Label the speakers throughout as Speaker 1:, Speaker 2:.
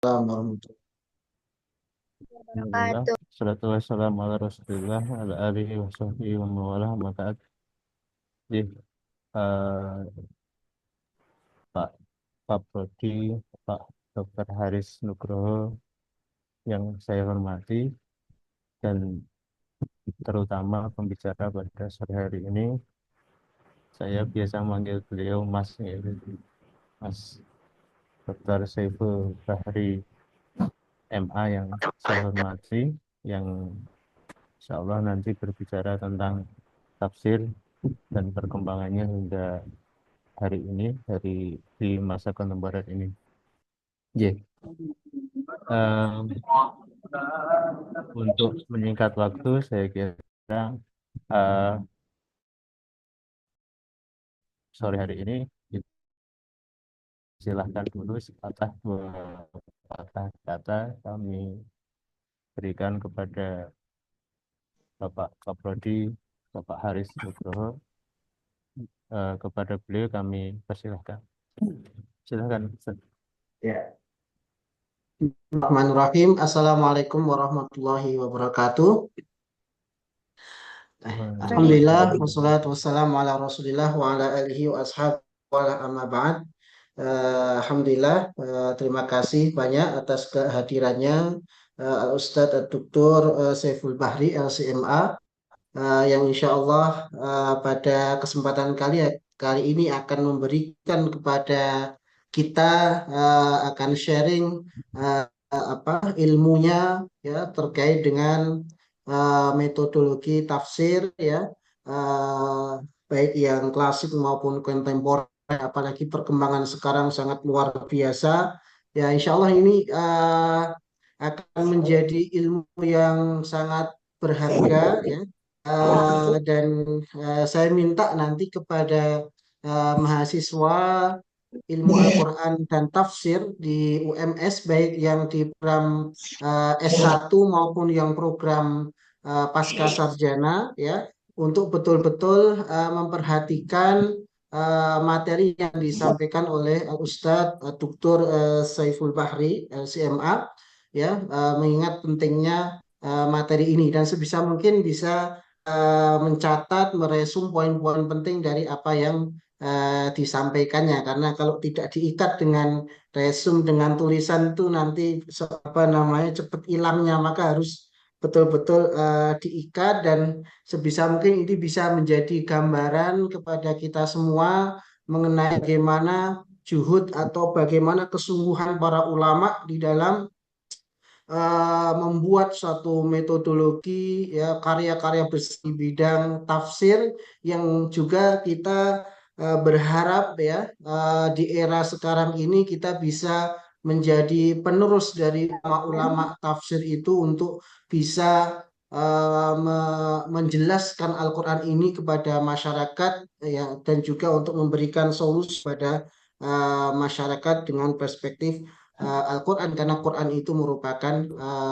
Speaker 1: Assalamualaikum
Speaker 2: Alhamdulillah,
Speaker 3: Wabarakatuh.
Speaker 2: salatu wassalamu ala rasulillah, ala alihi wa sahbihi wa mawalah, maka Pak Pak Prodi, Pak Dr. Haris Nugroho yang saya hormati, dan terutama pembicara pada sore hari ini, saya biasa manggil beliau Mas, yaitu Mas Dr. Saiful Bahri MA yang saya hormati, yang insya Allah nanti berbicara tentang tafsir dan perkembangannya hingga hari ini, di masa kontemporer ini. Untuk menyingkat waktu, saya kira eh, sore hari ini silahkan dulu sepatah dua patah kata kami berikan kepada Bapak Kaprodi, Bapak Haris Nugroho. Kepada beliau kami persilahkan. Silakan, Ustaz.
Speaker 1: Ya. Bismillahirrahmanirrahim. Assalamualaikum warahmatullahi wabarakatuh. Alhamdulillah,
Speaker 3: Waalaikumsalam.
Speaker 2: Waalaikumsalam.
Speaker 1: wassalatu wassalamu ala rasulillah wa ala alihi wa ashabihi wa ala amma ba'd. Alhamdulillah, terima kasih banyak atas kehadirannya Ustadz Dr. Saiful Bahri LCMA, yang insya Allah pada kesempatan kali ini akan memberikan kepada kita, akan sharing ilmunya ya terkait dengan metodologi tafsir ya, eh, baik yang klasik maupun kontemporer, apalagi perkembangan sekarang sangat luar biasa ya. Insya Allah ini akan menjadi ilmu yang sangat berharga ya. Dan saya minta nanti kepada mahasiswa ilmu Al-Quran dan tafsir di UMS, baik yang di program S1 maupun yang program pasca sarjana ya, untuk betul-betul memperhatikan materi yang disampaikan oleh Ustadz Dr. Saiful Bahri LCMA ya, mengingat pentingnya materi ini, dan sebisa mungkin bisa mencatat, meresum poin-poin penting dari apa yang disampaikannya, karena kalau tidak diikat dengan resum, dengan tulisan itu nanti apa namanya cepat hilangnya, maka harus betul-betul diikat, dan sebisa mungkin ini bisa menjadi gambaran kepada kita semua mengenai bagaimana juhud atau bagaimana kesungguhan para ulama di dalam membuat suatu metodologi ya, karya-karya besar di bidang tafsir, yang juga kita berharap ya, di era sekarang ini kita bisa menjadi penerus dari ulama-ulama tafsir itu untuk bisa menjelaskan Al-Quran ini kepada masyarakat ya, dan juga untuk memberikan solusi pada masyarakat dengan perspektif Al-Quran, karena Quran itu merupakan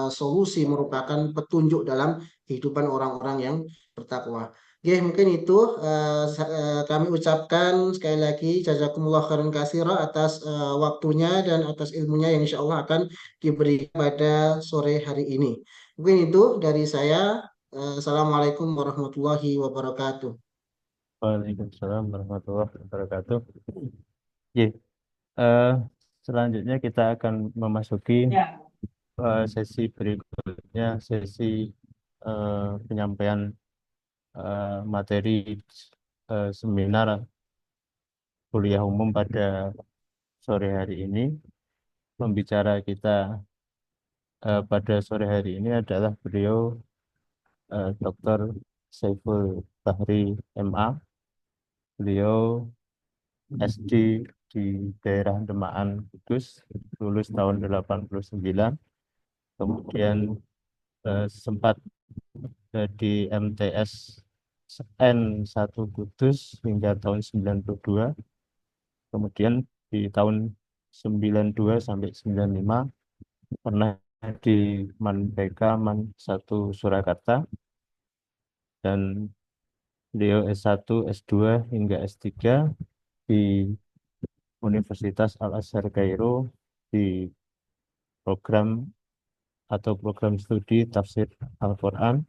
Speaker 1: solusi, merupakan petunjuk dalam kehidupan orang-orang yang bertakwa. Oke, mungkin itu kami ucapkan sekali lagi jazakumullah khairan katsira atas waktunya dan atas ilmunya yang insya Allah akan diberi pada sore hari ini. Mungkin itu dari saya. Assalamualaikum warahmatullahi wabarakatuh.
Speaker 2: Waalaikumsalam warahmatullahi wabarakatuh. Ye, eh, selanjutnya kita akan memasuki sesi berikutnya, sesi penyampaian materi seminar kuliah umum pada sore hari ini. Pembicara kita pada sore hari ini adalah beliau, Dr. Saiful Bahri MA. Beliau SD di daerah Demaan, Kudus, lulus tahun 89. Kemudian sempat di MTS N1 Kudus hingga tahun 92. Kemudian di tahun 92 sampai 95 pernah di Man Man 1 Surakarta, dan beliau S1, S2 hingga S3 di Universitas Al Azhar Kairo di program atau program studi tafsir Al-Quran,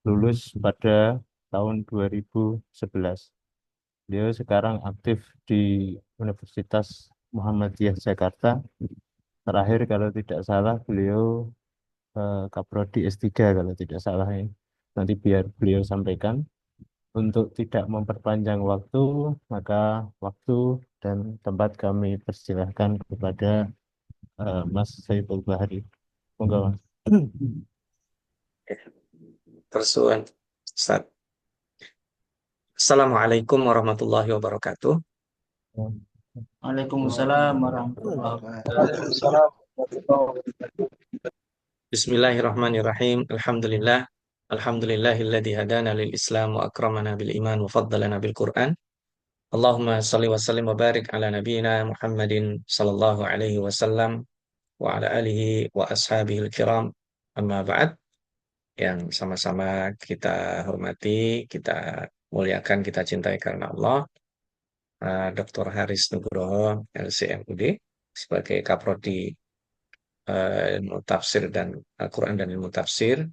Speaker 2: lulus pada tahun 2011. Beliau sekarang aktif di Universitas Muhammadiyah Jakarta. Terakhir kalau tidak salah beliau Kaprodi S3 kalau tidak salah ini. Nanti biar beliau sampaikan. Untuk tidak memperpanjang waktu, maka waktu dan tempat kami persilahkan kepada Mas Saiful Bahri. Monggo, Mas.
Speaker 3: Persoalan Ustaz. Assalamualaikum warahmatullahi wabarakatuh.
Speaker 4: Waalaikumsalam warahmatullahi wabarakatuh.
Speaker 3: Bismillahirrahmanirrahim. Alhamdulillah. Alhamdulillahilladzi hadana lil Islam wa akramana bil iman wa faddalana bil Qur'an. Allahumma salli wa sallim wa barik ala nabiyyina Muhammadin sallallahu alaihi wasallam wa ala alihi wa ashabihil kiram. Amma ba'd. Yang sama-sama kita hormati, kita muliakan, kita cintai karena Allah. Dr. Haris Nugroho, LCMUD, sebagai Kaprodi Ilmu Tafsir dan Al-Quran dan Ilmu Tafsir,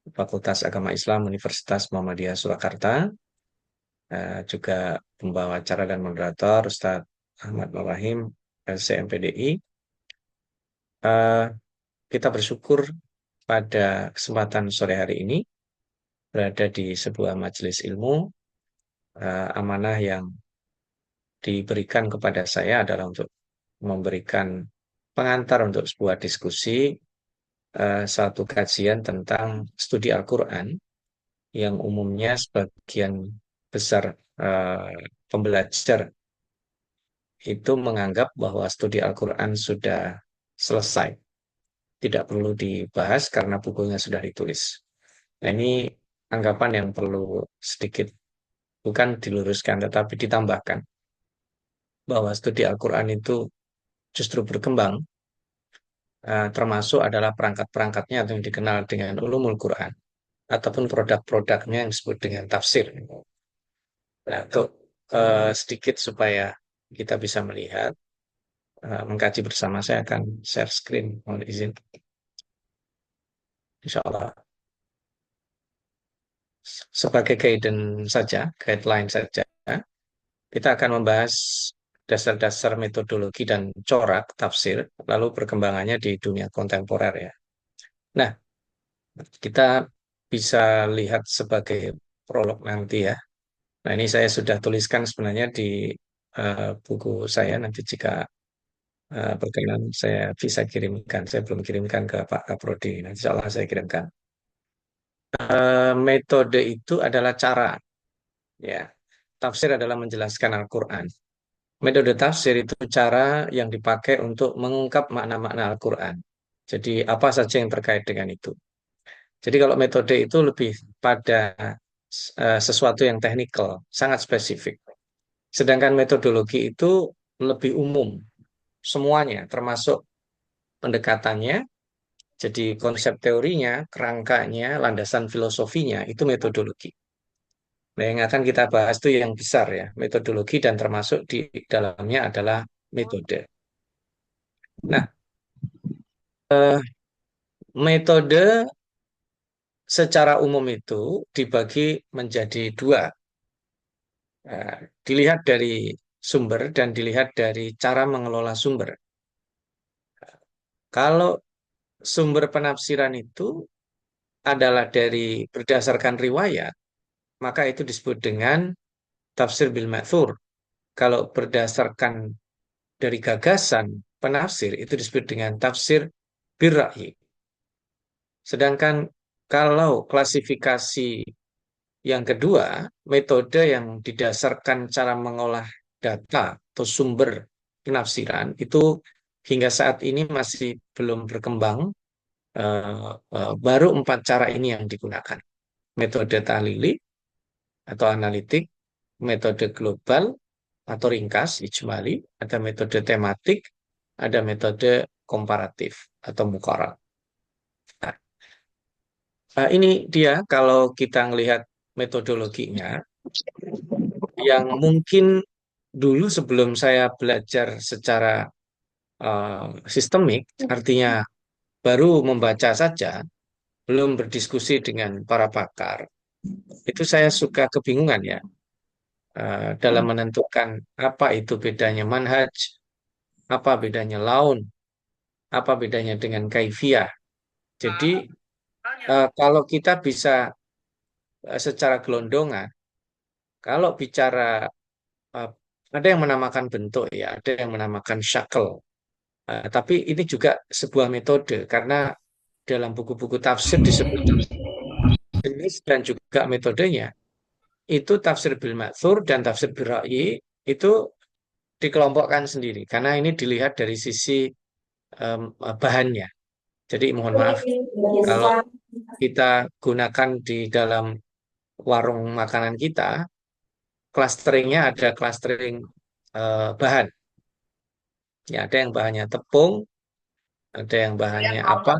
Speaker 3: Fakultas Agama Islam Universitas Muhammadiyah Surakarta, juga pembawa acara dan moderator Ustadz Ahmad Mawahim, LCMPDI. Kita bersyukur pada kesempatan sore hari ini berada di sebuah majelis ilmu. Amanah yang diberikan kepada saya adalah untuk memberikan pengantar untuk sebuah diskusi, satu kajian tentang studi Al-Quran yang umumnya sebagian besar pembelajar itu menganggap bahwa studi Al-Quran sudah selesai, tidak perlu dibahas karena bukunya sudah ditulis. Nah, ini anggapan yang perlu sedikit bukan diluruskan tetapi ditambahkan bahwa studi Al-Quran itu justru berkembang, termasuk adalah perangkat-perangkatnya atau yang dikenal dengan ulumul Quran ataupun produk-produknya yang disebut dengan tafsir. Nah, untuk sedikit supaya kita bisa melihat, mengkaji bersama, saya akan share screen, mohon izin. Insya Allah. Sebagai guideline saja, kita akan membahas dasar-dasar metodologi dan corak tafsir, lalu perkembangannya di dunia kontemporer ya. Nah, kita bisa lihat sebagai prolog nanti ya. Nah, ini saya sudah tuliskan sebenarnya di buku saya. Nanti jika berkenan saya bisa kirimkan. Saya belum kirimkan ke Pak Kaprodi. Nanti insya Allah saya kirimkan. Metode itu adalah cara. Ya, tafsir adalah menjelaskan Al-Quran. Metode tafsir itu cara yang dipakai untuk mengungkap makna-makna Al-Quran. Jadi apa saja yang terkait dengan itu. Jadi kalau metode itu lebih pada sesuatu yang teknikal, sangat spesifik. Sedangkan metodologi itu lebih umum, semuanya, termasuk pendekatannya. Jadi konsep teorinya, kerangkanya, landasan filosofinya, itu metodologi. Nah, yang akan kita bahas itu yang besar ya, metodologi dan termasuk di dalamnya adalah metode. Nah, metode secara umum itu dibagi menjadi dua. Dilihat dari sumber dan dilihat dari cara mengelola sumber. Kalau sumber penafsiran itu adalah dari berdasarkan riwayat, maka itu disebut dengan tafsir bil ma'thur. Kalau berdasarkan dari gagasan penafsir, itu disebut dengan tafsir bir ra'yi. Sedangkan kalau klasifikasi yang kedua, metode yang didasarkan cara mengolah data atau sumber penafsiran, itu hingga saat ini masih belum berkembang. Baru 4 cara ini yang digunakan. Metode tahlili atau analitik, metode global atau ringkas, ijmali, ada metode tematik, ada metode komparatif atau muqarrar. Nah, ini dia kalau kita melihat metodologinya, yang mungkin dulu sebelum saya belajar secara sistemik, artinya baru membaca saja, belum berdiskusi dengan para pakar, itu saya suka kebingungan ya dalam menentukan apa itu bedanya manhaj, apa bedanya laun, apa bedanya dengan kaifiyah. Jadi kalau kita bisa secara gelondongan, kalau bicara uh, ada yang menamakan bentuk ya, ada yang menamakan shackle. Tapi ini juga sebuah metode karena dalam buku-buku tafsir disebut jenis dan juga metodenya. Itu tafsir bil ma'thur dan tafsir bil ra'yi itu dikelompokkan sendiri karena ini dilihat dari sisi bahannya. Jadi mohon maaf kalau kita gunakan di dalam warung makanan kita, clusteringnya ada clustering bahan. Ya, ada yang bahannya tepung, ada yang bahannya apa.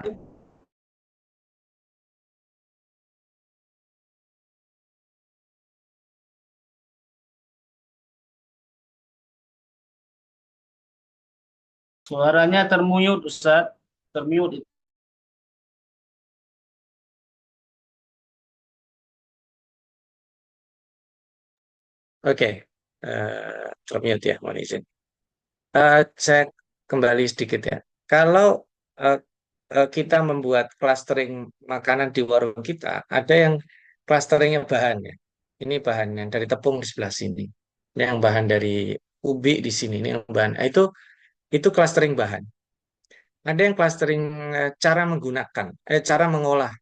Speaker 4: Suaranya termute, Ustaz. Termute.
Speaker 3: Oke, termute ya, mohon izin. Saya kembali sedikit ya. Kalau eh, kita membuat clustering makanan di warung kita, ada yang clusteringnya bahannya. Ini bahannya dari tepung di sebelah sini. Ini yang bahan dari ubi di sini. Ini yang bahan. Itu clustering bahan. Ada yang clustering cara menggunakan, cara mengolah.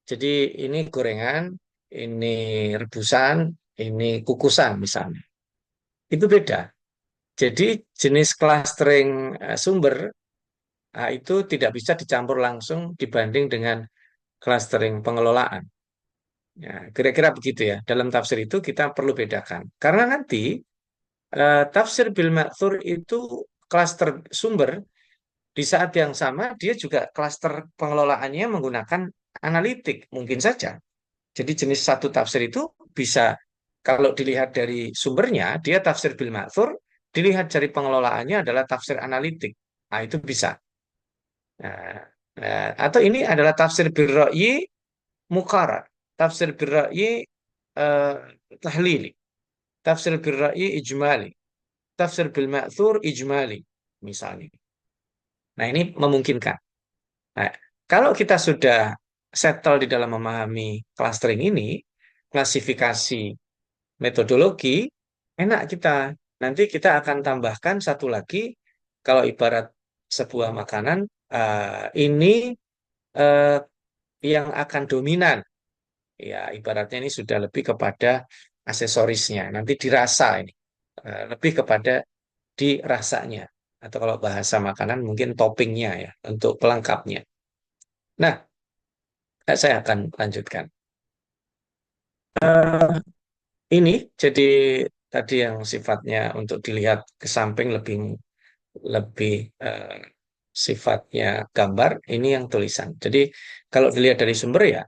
Speaker 3: Jadi ini gorengan, ini rebusan, ini kukusan misalnya. Itu beda. Jadi jenis clustering sumber itu tidak bisa dicampur langsung dibanding dengan clustering pengelolaan. Ya, kira-kira begitu ya. Dalam tafsir itu kita perlu bedakan. Karena nanti tafsir bil ma'thur itu cluster sumber di saat yang sama dia juga cluster pengelolaannya menggunakan analitik mungkin saja. Jadi jenis satu tafsir itu bisa kalau dilihat dari sumbernya dia tafsir bil ma'thur, dilihat dari pengelolaannya adalah tafsir analitik. Nah, itu bisa. Nah, atau ini adalah tafsir bil ra'yi muqarrar, tafsir bil ra'yi eh, tahlili, tafsir bil ra'yi ijmali, tafsir bil ma'thur ijmali misalnya. Nah, ini memungkinkan. Nah, kalau kita sudah settle di dalam memahami clustering ini, klasifikasi metodologi, enak kita. Nanti kita akan tambahkan satu lagi, kalau ibarat sebuah makanan, ini eh, yang akan dominan. Ya, ibaratnya ini sudah lebih kepada aksesorisnya. Nanti dirasa ini. Lebih kepada dirasanya. Atau kalau bahasa makanan mungkin toppingnya ya, untuk pelengkapnya. Nah, saya akan lanjutkan. Ini jadi tadi yang sifatnya untuk dilihat ke samping lebih lebih sifatnya gambar, ini yang tulisan. Jadi kalau dilihat dari sumber ya,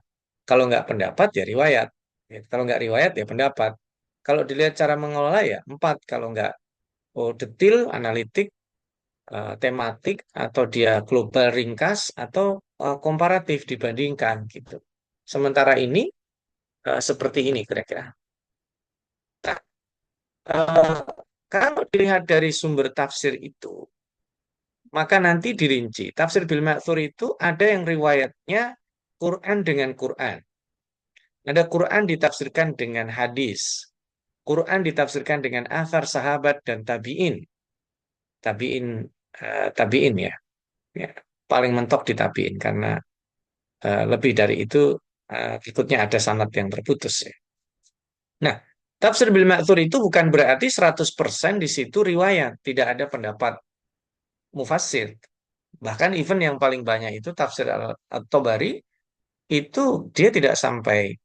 Speaker 3: kalau nggak pendapat ya riwayat. Ya, kalau nggak riwayat ya pendapat. Kalau dilihat cara mengelola ya empat. Kalau nggak detil, analitik, tematik, atau dia global ringkas, atau komparatif dibandingkan gitu. Sementara ini seperti ini kira-kira. Nah, eh, kalau dilihat dari sumber tafsir itu, maka nanti dirinci. Tafsir bil ma'thur itu ada yang riwayatnya Quran dengan Quran. Ada Quran ditafsirkan dengan hadis. Quran ditafsirkan dengan athar sahabat dan tabi'in. Tabi'in tabi'in ya. Ya, paling mentok di tabi'in karena lebih dari itu berikutnya ada sanad yang terputus ya. Nah, tafsir bil ma'thur itu bukan berarti 100% di situ riwayat, tidak ada pendapat mufassir. Bahkan even yang paling banyak itu tafsir At-Tabari itu dia tidak sampai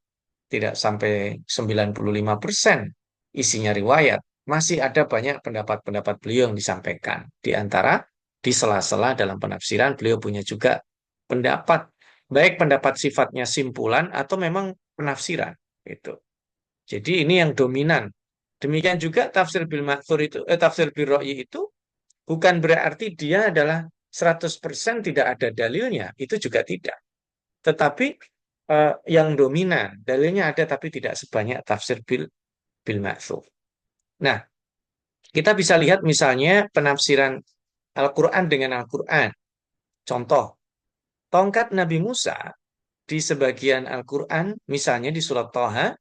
Speaker 3: 95% isinya riwayat. Masih ada banyak pendapat-pendapat beliau yang disampaikan. Di antara di sela-sela dalam penafsiran beliau punya juga pendapat, baik pendapat sifatnya simpulan atau memang penafsiran itu. Jadi ini yang dominan. Demikian juga tafsir bil ma'thur itu tafsir bil ra'yi itu Bukan berarti dia adalah 100% tidak ada dalilnya, itu juga tidak. Tetapi yang dominan, dalilnya ada tapi tidak sebanyak tafsir bil ma'thur. Nah, kita bisa lihat misalnya penafsiran Al-Quran dengan Al-Quran. Contoh, tongkat Nabi Musa di sebagian Al-Quran, misalnya di surat Thaha,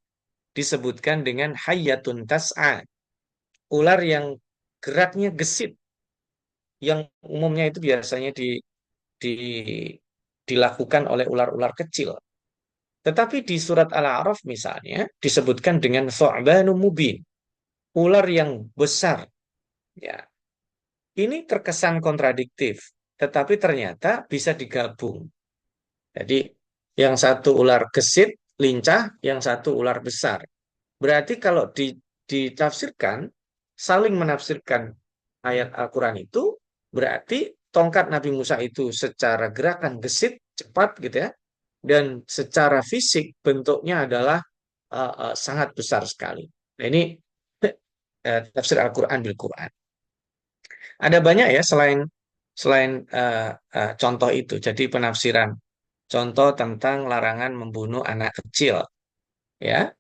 Speaker 3: disebutkan dengan hayyatun tas'a, ular yang geraknya gesit, yang umumnya itu biasanya di, dilakukan oleh ular-ular kecil. Tetapi di surat Al-A'raf misalnya disebutkan dengan thu'banu mubin, ular yang besar. Ya, ini terkesan kontradiktif, tetapi ternyata bisa digabung. Jadi yang satu ular gesit, lincah, yang satu ular besar. Berarti kalau ditafsirkan, saling menafsirkan ayat Al-Quran itu, berarti tongkat Nabi Musa itu secara gerakan gesit, cepat gitu ya, dan secara fisik bentuknya adalah sangat besar sekali. Nah ini tafsir Al-Quran bil Quran. Ada banyak ya selain selain contoh itu. Jadi penafsiran contoh tentang larangan membunuh anak kecil, ya.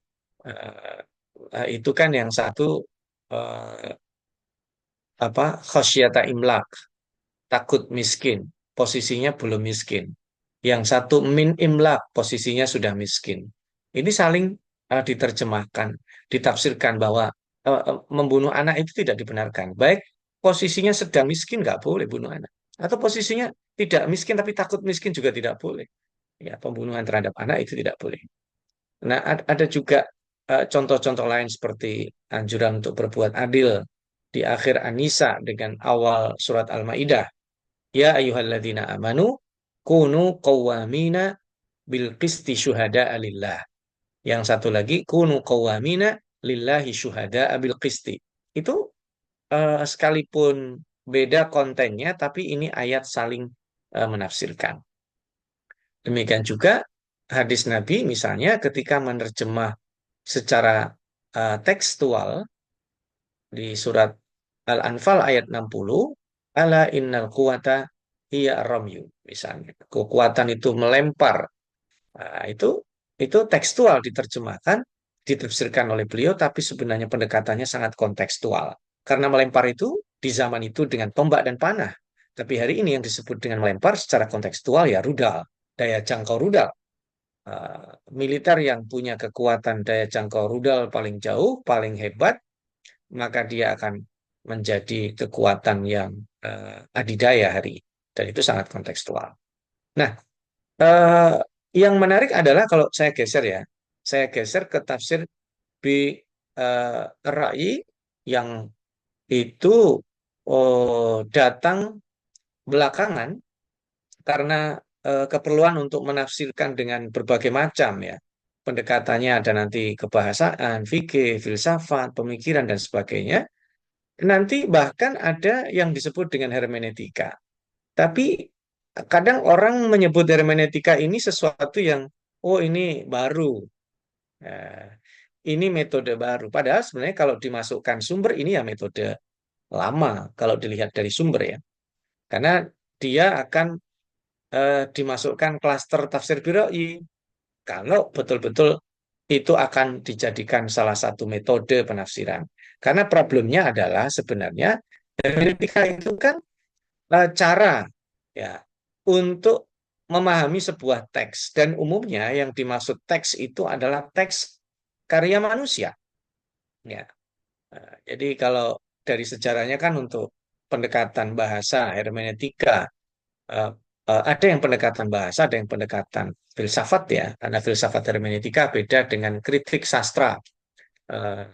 Speaker 3: Eh, itu kan yang satu eh, apa khosyata imlak, takut miskin, posisinya belum miskin. Yang satu min imlak, posisinya sudah miskin. Ini saling diterjemahkan, ditafsirkan bahwa membunuh anak itu tidak dibenarkan. Baik posisinya sedang miskin nggak boleh bunuh anak, atau posisinya tidak miskin tapi takut miskin juga tidak boleh. Ya, pembunuhan terhadap anak itu tidak boleh. Nah, ada juga contoh-contoh lain seperti anjuran untuk berbuat adil di akhir An-Nisa dengan awal surat Al-Maidah. Ya ayyuhalladzina amanu kunu qawwamina bil qisti syuhada'a lillah. Yang satu lagi kunu qawwamina lillahi syuhada'a bil qisti. Itu sekalipun beda kontennya tapi ini ayat saling menafsirkan. Demikian juga hadis Nabi misalnya ketika menerjemah secara tekstual di surat Al-Anfal ayat 60, ala innal quwata hiya ramyu misalnya. Kekuatan itu melempar. Nah, itu tekstual diterjemahkan, ditafsirkan oleh beliau tapi sebenarnya pendekatannya sangat kontekstual. Karena melempar itu di zaman itu dengan tombak dan panah. Tapi hari ini yang disebut dengan melempar secara kontekstual ya rudal, daya jangkau rudal. Militer yang punya kekuatan daya jangkau rudal paling jauh, paling hebat, maka dia akan menjadi kekuatan yang adidaya hari ini. Dan itu sangat kontekstual. Nah, eh, yang menarik adalah kalau saya geser ya, saya geser ke tafsir bi Rai yang itu datang belakangan karena keperluan untuk menafsirkan dengan berbagai macam ya. Pendekatannya ada nanti kebahasaan, fikih, filsafat, pemikiran dan sebagainya. Nanti bahkan ada yang disebut dengan hermeneutika. Tapi kadang orang menyebut hermeneutika ini sesuatu yang oh ini baru. Nah, ini metode baru. Padahal sebenarnya kalau dimasukkan sumber ini ya metode lama kalau dilihat dari sumber ya. Karena dia akan dimasukkan klaster tafsir biroi kalau betul-betul itu akan dijadikan salah satu metode penafsiran. Karena problemnya adalah sebenarnya hermeneutika itu kan cara ya untuk memahami sebuah teks dan umumnya yang dimaksud teks itu adalah teks karya manusia. Ya, jadi kalau dari sejarahnya kan untuk pendekatan bahasa hermeneutika ada yang pendekatan bahasa, ada yang pendekatan filsafat ya, karena filsafat hermeneutika beda dengan kritik sastra eh,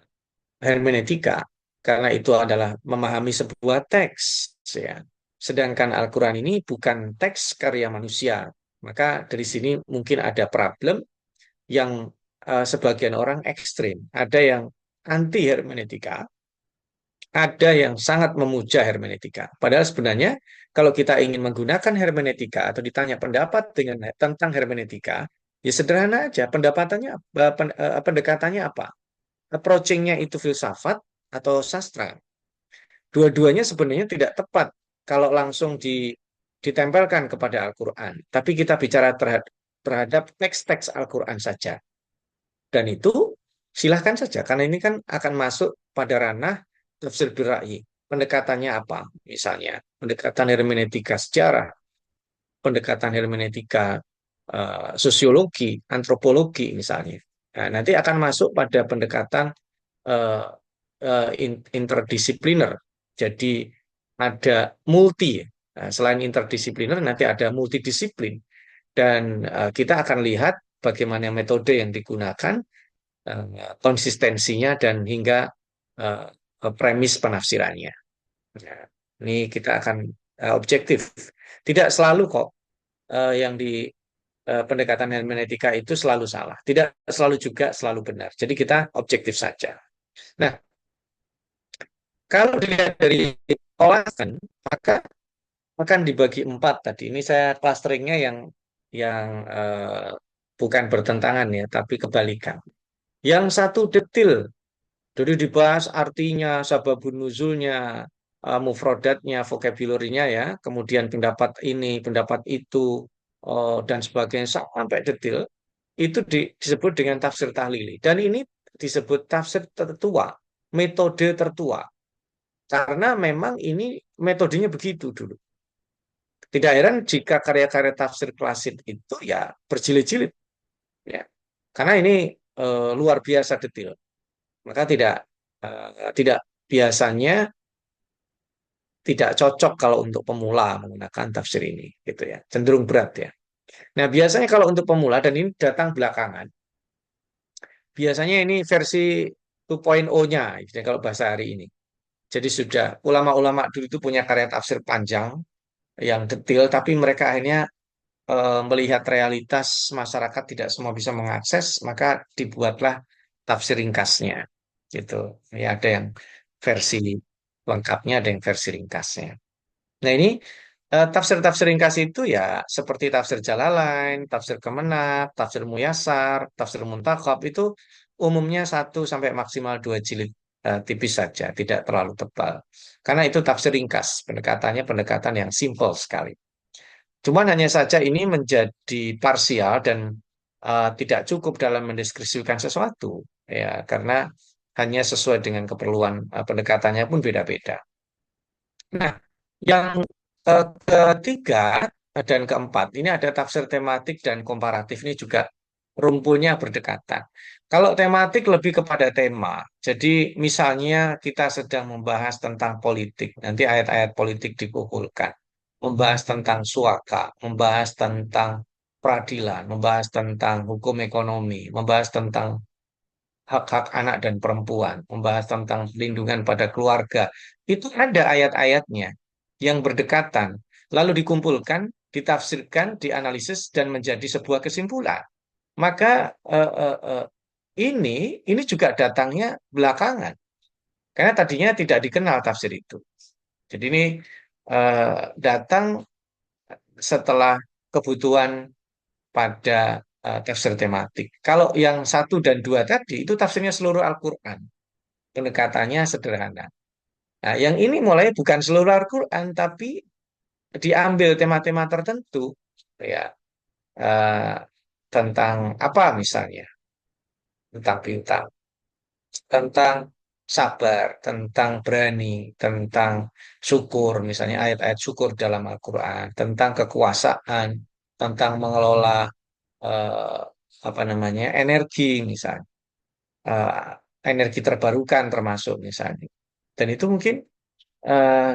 Speaker 3: hermeneutika, karena itu adalah memahami sebuah teks ya. Sedangkan Al-Quran ini bukan teks karya manusia, maka dari sini mungkin ada problem yang sebagian orang ekstrim, ada yang anti hermeneutika, ada yang sangat memuja hermeneutika. Padahal sebenarnya kalau kita ingin menggunakan hermeneutika atau ditanya pendapat tentang hermeneutika, ya sederhana aja. Pendekatannya apa? Approaching-nya itu filsafat atau sastra. Dua-duanya sebenarnya tidak tepat kalau langsung ditempelkan kepada Al-Quran. Tapi kita bicara terhadap teks-teks Al-Quran saja. Dan itu silahkan saja, karena ini kan akan masuk pada ranah tafsir birra'yi. Pendekatannya apa? Misalnya, pendekatan hermeneutika sejarah, pendekatan hermeneutika sosiologi, antropologi misalnya. Nah, nanti akan masuk pada pendekatan eh, interdisipliner. Jadi ada multi. Nah, selain interdisipliner, nanti ada multidisiplin. Dan kita akan lihat bagaimana metode yang digunakan, konsistensinya, dan hingga eh, premis penafsirannya. Nah, ini kita akan objektif. Tidak selalu kok yang di pendekatan hermeneutika itu selalu salah. Tidak selalu juga selalu benar. Jadi kita objektif saja. Nah, kalau dilihat dari olahan, maka akan dibagi empat tadi. Ini saya clusteringnya yang bukan bertentangan ya, tapi kebalikan. Yang satu detil, jadi dibahas artinya, sababun nuzulnya, mufrodatnya, vocabulary-nya ya, kemudian pendapat ini, pendapat itu, dan sebagainya sampai detil. Itu disebut dengan tafsir tahlili. Dan ini disebut tafsir tertua, metode tertua. Karena memang ini metodenya begitu dulu. Tidak heran jika karya-karya tafsir klasik itu ya berjilid-jilid. Ya. Karena ini luar biasa detail. Maka tidak biasanya tidak cocok kalau untuk pemula menggunakan tafsir ini, gitu ya. Cenderung berat ya. Nah, biasanya kalau untuk pemula, dan ini datang belakangan, biasanya ini versi 2.0-nya, gitu ya, kalau bahasa hari ini. Jadi sudah ulama-ulama dulu itu punya karya tafsir panjang yang detail, tapi mereka akhirnya melihat realitas masyarakat tidak semua bisa mengakses, maka dibuatlah tafsir ringkasnya. Gitu. Ya, ada yang versi lengkapnya, ada yang versi ringkasnya. Nah, ini tafsir-tafsir ringkas itu ya seperti tafsir Jalalain, tafsir Kemenak, tafsir Muyasar, tafsir Muntakhab itu umumnya 1 sampai maksimal 2 jilid, tipis saja, tidak terlalu tebal. Karena itu tafsir ringkas, pendekatannya pendekatan yang simple sekali. Cuman hanya saja ini menjadi parsial dan tidak cukup dalam mendeskripsikan sesuatu, ya, karena hanya sesuai dengan keperluan, pendekatannya pun beda-beda. Nah, yang ketiga dan keempat, ini ada tafsir tematik dan komparatif, ini juga rumpulnya berdekatan. Kalau tematik lebih kepada tema, jadi misalnya kita sedang membahas tentang politik, nanti ayat-ayat politik dikumpulkan, membahas tentang suaka, membahas tentang peradilan, membahas tentang hukum ekonomi, membahas tentang hak-hak anak dan perempuan, membahas tentang perlindungan pada keluarga. Itu ada ayat-ayatnya yang berdekatan, lalu dikumpulkan, ditafsirkan, dianalisis, dan menjadi sebuah kesimpulan. Maka ini juga datangnya belakangan, karena tadinya tidak dikenal tafsir itu. Jadi ini datang setelah kebutuhan pada tafsir tematik. Kalau yang 1 dan 2 tadi itu tafsirnya seluruh Al-Quran. Pendekatannya sederhana. Nah, yang ini mulai bukan seluruh Al-Quran, tapi diambil tema-tema tertentu, ya, eh, tentang apa misalnya, tentang bintang, tentang sabar, tentang berani, tentang syukur, misalnya ayat-ayat syukur dalam Al-Quran, tentang kekuasaan, tentang mengelola eh, apa namanya energi misalnya, eh, energi terbarukan termasuk misalnya. Dan itu mungkin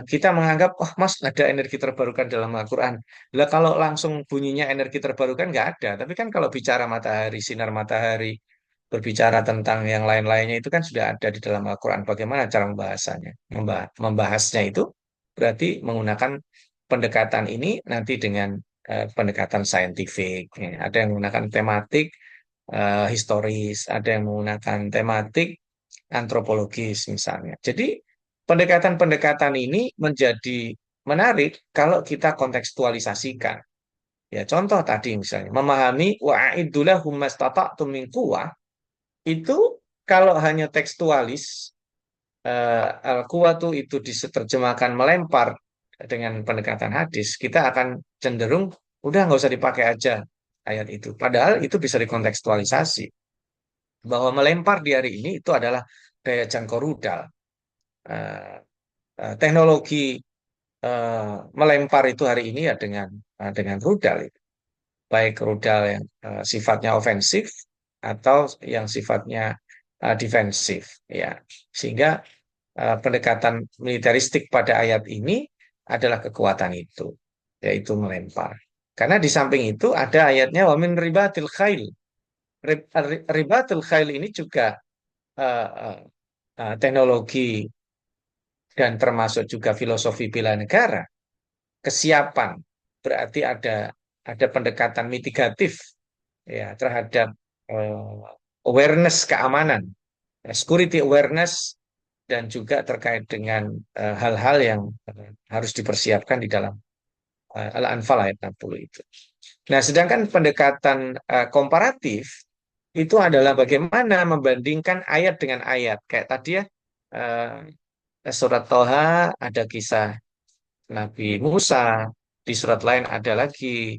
Speaker 3: kita menganggap, oh mas ada energi terbarukan dalam Al-Quran. Lah kalau langsung bunyinya energi terbarukan nggak ada. Tapi kan kalau bicara matahari, sinar matahari, berbicara tentang yang lain-lainnya itu kan sudah ada di dalam Al-Quran. Bagaimana cara membahasanya? Membahasnya itu berarti menggunakan pendekatan ini nanti dengan pendekatan saintifik. Ya. Ada yang menggunakan tematik historis, ada yang menggunakan tematik antropologis misalnya. Jadi pendekatan-pendekatan ini menjadi menarik kalau kita kontekstualisasikan. Ya, contoh tadi misalnya memahami wa'idulahum mastata'tum min quwwah itu kalau hanya tekstualis al-quwatu itu diterjemahkan melempar dengan pendekatan hadis, kita akan cenderung udah nggak usah dipakai aja ayat itu. Padahal itu bisa dikontekstualisasi bahwa melempar di hari ini itu adalah daya jangkau rudal. Eh, Teknologi melempar itu hari ini ya dengan rudal, baik rudal yang sifatnya ofensif atau yang sifatnya defensif, ya. Sehingga pendekatan militeristik pada ayat ini adalah kekuatan itu, yaitu melempar. Karena di samping itu ada ayatnya wa min ribatil khail. Ribatil khail ini juga eh, eh, teknologi dan termasuk juga filosofi bela negara. Kesiapan berarti ada pendekatan mitigatif ya terhadap awareness keamanan, security awareness, dan juga terkait dengan hal-hal yang harus dipersiapkan di dalam Al-Anfal ayat 60 itu. Nah, sedangkan pendekatan komparatif itu adalah bagaimana membandingkan ayat dengan ayat. Kayak tadi ya, surat Toha ada kisah Nabi Musa, di surat lain ada lagi,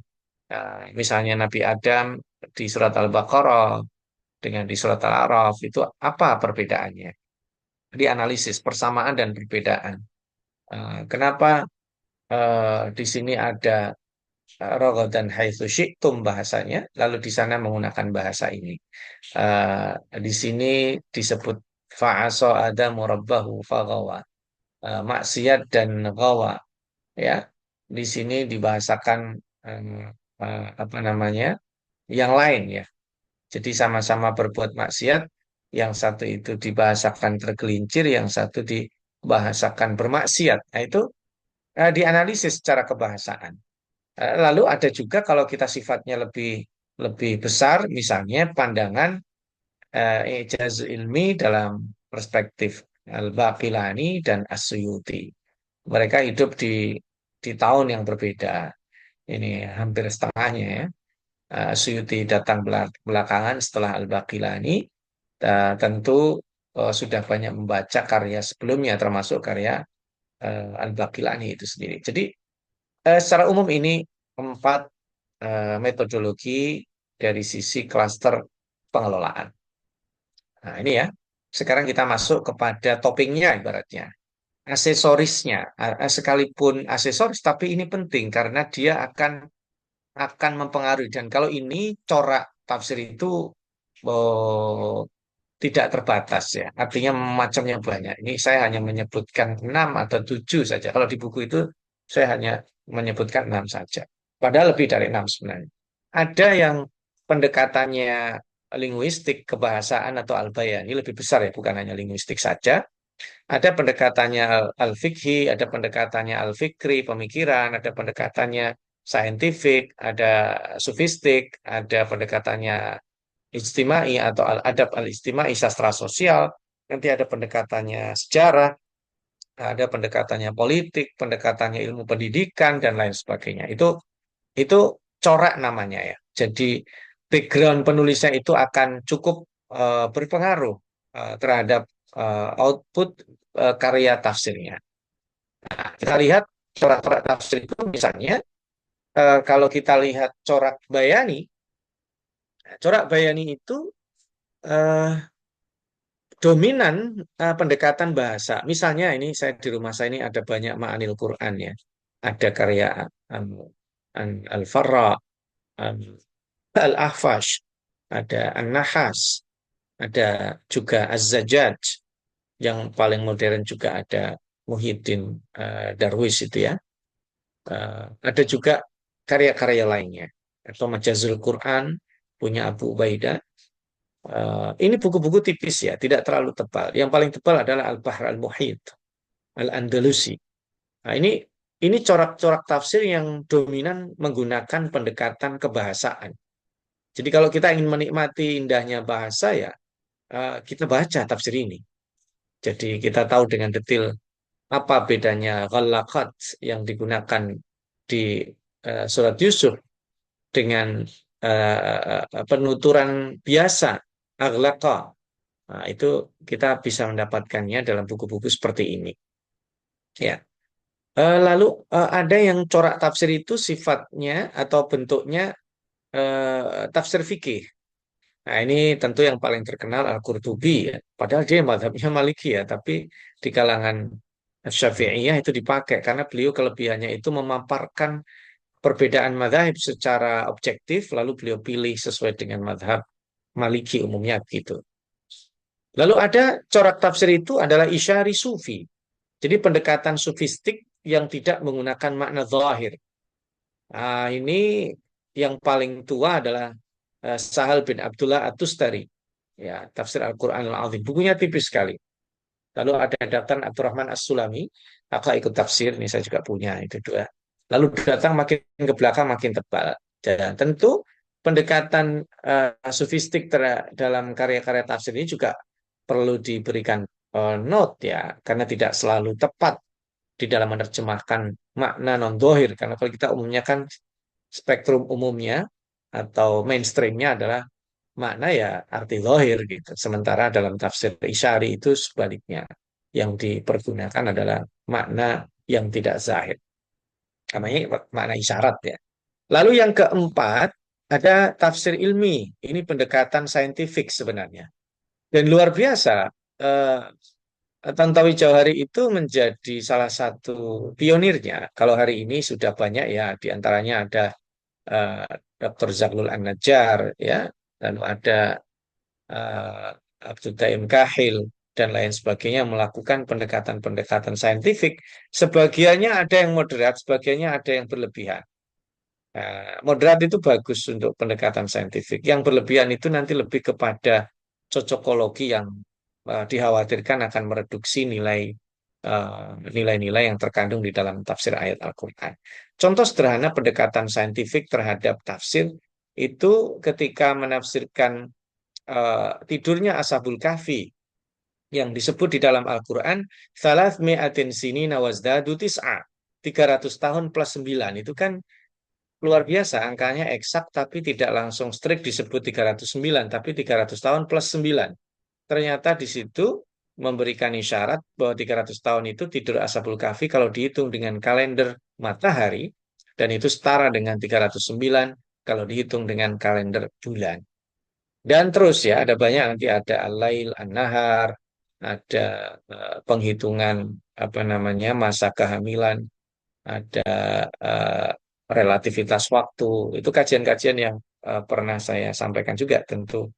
Speaker 3: misalnya Nabi Adam di surat Al-Baqarah dengan di surat Al-A'raf, itu apa perbedaannya? Dianalisis persamaan dan perbedaan. Kenapa di sini ada raghadan haitsu syi'tum bahasanya, lalu di sana menggunakan bahasa ini. Di sini disebut fa'asa adamu rabbahu faghawa. Maksiat dan ghawa, ya. Di sini dibahasakan apa namanya? Yang lain, ya. Jadi sama-sama berbuat maksiat, yang satu itu dibahasakan tergelincir, yang satu dibahasakan bermaksiat. Nah, itu dianalisis secara kebahasaan. Lalu ada juga kalau kita sifatnya lebih lebih besar, misalnya pandangan ijaz ilmi dalam perspektif Al-Baqilani dan As-Suyuti. Mereka hidup di tahun yang berbeda. Ini hampir setengahnya, ya. Suyuti datang belakangan setelah Al-Baqilani. Tentu sudah banyak membaca karya sebelumnya, termasuk karya Al-Baqilani itu sendiri. Jadi secara umum ini empat metodologi dari sisi klaster pengelolaan. Nah, ini ya. Sekarang kita masuk kepada toppingnya ibaratnya. Aksesorisnya. Sekalipun aksesoris, tapi ini penting karena dia akan mempengaruhi. Dan kalau ini corak tafsir itu oh, tidak terbatas, ya. Artinya macamnya banyak. Ini saya hanya menyebutkan 6 atau 7 saja. Kalau di buku itu saya hanya menyebutkan 6 saja. Padahal lebih dari 6 sebenarnya. Ada yang pendekatannya linguistik, kebahasaan atau al-bayani lebih besar, ya, bukan hanya linguistik saja. Ada pendekatannya al-fikhi, ada pendekatannya al-fikri, pemikiran, ada pendekatannya saintifik, ada sufistik, ada pendekatannya ijtimai atau adab al-ijtimai, sastra sosial, nanti ada pendekatannya sejarah, ada pendekatannya politik, pendekatannya ilmu pendidikan dan lain sebagainya. Itu corak namanya, ya. Jadi background penulisnya itu akan cukup berpengaruh terhadap output karya tafsirnya. Nah, kita lihat corak-corak tafsir itu misalnya kalau kita lihat corak bayani itu eh, dominan pendekatan bahasa. Misalnya ini saya di rumah saya ini ada banyak ma'anil Quran, ya. Ada karya Al-Farra, Al-Ahfash, ada An-Nahas, ada juga Az-Zajjaj, yang paling modern juga ada Muhyiddin Darwis itu, ya. Ada juga karya-karya lainnya. Atau Majazul Quran punya Abu Ubaidah. Ini buku-buku tipis, ya, tidak terlalu tebal. Yang paling tebal adalah Al-Bahr Al-Muhit, Al-Andalusi. Nah, ini corak-corak tafsir yang dominan menggunakan pendekatan kebahasaan. Jadi kalau kita ingin menikmati indahnya bahasa, ya, kita baca tafsir ini. Jadi kita tahu dengan detail apa bedanya ghalaqat yang digunakan di surat Yusuf dengan penuturan biasa aghlaqa Nah, itu kita bisa mendapatkannya dalam buku-buku seperti ini. Ya. Lalu ada yang corak tafsir itu sifatnya atau bentuknya tafsir fikih. Nah, ini tentu yang paling terkenal Al-Qurtubi ya. Padahal dia mazhabnya Maliki ya, tapi di kalangan Syafi'iyah itu dipakai karena beliau kelebihannya itu memaparkan perbedaan mazhab secara objektif, lalu beliau pilih sesuai dengan mazhab Maliki umumnya gitu. Lalu ada corak tafsir itu adalah isyari sufi. Jadi pendekatan sufistik yang tidak menggunakan makna zahir. Nah, ini yang paling tua adalah Sahal bin Abdullah At-Tustari. Ya, tafsir Al-Quran Al-Azim. Bukunya tipis sekali. Lalu ada datang Abdurrahman As-Sulami. Kakak ikut tafsir, ini saya juga punya, itu dua. Lalu datang makin ke belakang makin tebal. Dan tentu pendekatan sofistik dalam karya-karya tafsir ini juga perlu diberikan note ya, karena tidak selalu tepat di dalam menerjemahkan makna non-dohir. Karena kalau kita umumnya kan spektrum umumnya atau mainstreamnya adalah makna ya arti zahir gitu. Sementara dalam tafsir Isyari itu sebaliknya. Yang dipergunakan adalah makna yang tidak zahir. Namanya makna isyarat ya. Lalu yang keempat, ada tafsir ilmi. Ini pendekatan saintifik sebenarnya. Dan luar biasa, eh, Tantowi Jauhari itu menjadi salah satu pionirnya. Kalau hari ini sudah banyak ya, diantaranya ada eh, Dr. Zaglul An-Najjar, ya, lalu ada eh, Abdul Daim Kahil dan lain sebagainya melakukan pendekatan-pendekatan saintifik. Sebagiannya ada yang moderat, sebagiannya ada yang berlebihan. Moderat itu bagus untuk pendekatan saintifik. Yang berlebihan itu nanti lebih kepada cocokologi yang dikhawatirkan akan mereduksi nilai-nilai yang terkandung di dalam tafsir ayat Al-Quran. Contoh sederhana pendekatan saintifik terhadap tafsir itu ketika menafsirkan tidurnya Ashabul Kahfi yang disebut di dalam Al-Quran salas mi'atin sinina wazdadu tis'a 300 tahun plus 9 itu kan luar biasa angkanya eksak tapi tidak langsung strik disebut 309 tapi 300 tahun plus 9. Ternyata di situ memberikan isyarat bahwa 300 tahun itu tidur Ashabul Kahfi kalau dihitung dengan kalender matahari dan itu setara dengan 309 kalau dihitung dengan kalender bulan. Dan terus ya, ada banyak nanti ada al-lail, an-nahar, ada penghitungan apa namanya masa kehamilan, ada eh, relativitas waktu. Itu kajian-kajian yang pernah saya sampaikan juga. Tentu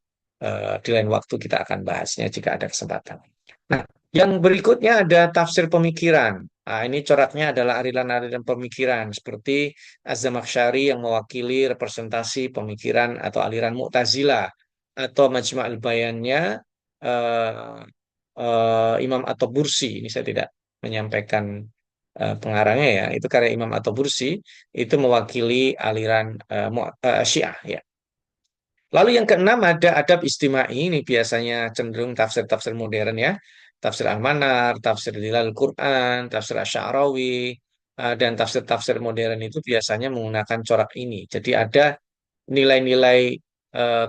Speaker 3: di lain waktu kita akan bahasnya jika ada kesempatan. Nah, yang berikutnya ada tafsir pemikiran. Nah, ini coraknya adalah aliran-aliran pemikiran seperti Az-Zamakhsyari yang mewakili representasi pemikiran atau aliran Mu'tazilah atau Majma'ul Bayannya eh, Imam atau Bursi. Ini saya tidak menyampaikan pengarangnya ya. Itu karya Imam atau Bursi itu mewakili aliran Syiah ya. Lalu yang keenam ada adab istimai, ini biasanya cenderung tafsir-tafsir modern ya. Tafsir Al-Manar, tafsir Dilal Quran, tafsir Asy-Sya'rawi, dan tafsir-tafsir modern itu biasanya menggunakan corak ini. Jadi ada nilai-nilai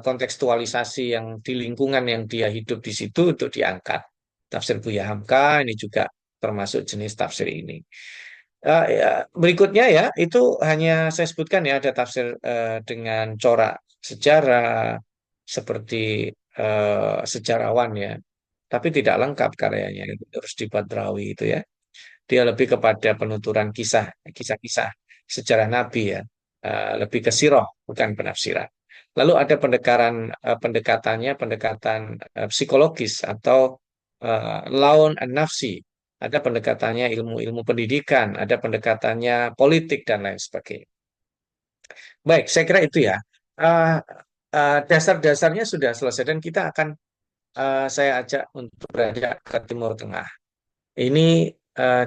Speaker 3: kontekstualisasi yang di lingkungan yang dia hidup di situ untuk diangkat. Tafsir Buya Hamka ini juga termasuk jenis tafsir ini. Ya, berikutnya ya, itu hanya saya sebutkan ya, ada tafsir dengan corak sejarah seperti sejarawan ya, tapi tidak lengkap karyanya, itu harus di Badrawi itu ya. Dia lebih kepada penuturan kisah-kisah sejarah Nabi ya, lebih ke sirah bukan penafsiran. Lalu ada pendekatan psikologis atau laun an-nafsi, ada pendekatannya ilmu-ilmu pendidikan, ada pendekatannya politik dan lain sebagainya. Baik, saya kira itu ya. Eh, Dasar-dasarnya sudah selesai dan kita akan saya ajak untuk beranjak ke Timur Tengah. Ini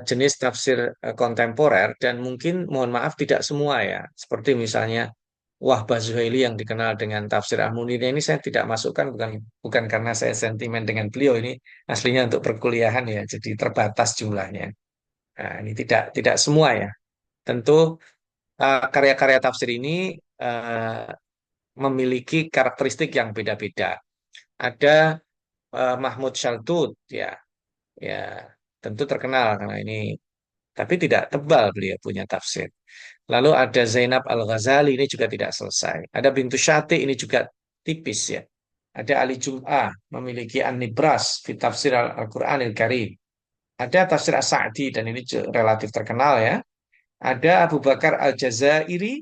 Speaker 3: jenis tafsir kontemporer dan mungkin mohon maaf tidak semua ya. Seperti misalnya Wahbah Zuhaili yang dikenal dengan tafsir Al-Munir ini saya tidak masukkan bukan bukan karena saya sentimen dengan beliau, ini aslinya untuk perkuliahan ya, jadi terbatas jumlahnya. Nah, ini tidak semua ya. Tentu karya-karya tafsir ini memiliki karakteristik yang beda-beda. Ada Mahmud Shaltut, ya, ya tentu terkenal karena ini, tapi tidak tebal beliau punya tafsir. Lalu ada Zainab Al-Ghazali, ini juga tidak selesai. Ada Bintu Syati, ini juga tipis ya. Ada Ali Jum'ah memiliki An-Nibras fi tafsir Al-Qur'anil Karim. Ada tafsir As-Sa'di dan ini relatif terkenal ya. Ada Abu Bakar Al-Jazairi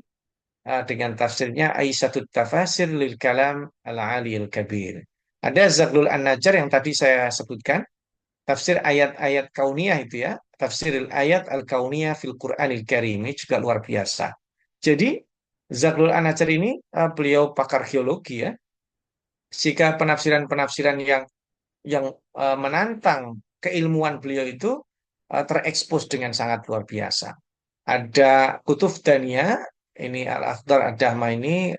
Speaker 3: dengan tafsirnya Aisyatut Tafasir lil Kalam Al-Aliyil Kabir. Ada Zaghlul An-Najjar yang tadi saya sebutkan, tafsir ayat-ayat kauniyah itu ya, tafsir ayat al-kauniyah fil Qur'anil Karim, ini juga luar biasa. Jadi Zaghlul An-Najjar ini beliau pakar geologi ya. Jika penafsiran-penafsiran yang menantang keilmuan beliau itu terekspos dengan sangat luar biasa. Ada Kutub Dania, ini Al-Akhdar Ad-Dahma ini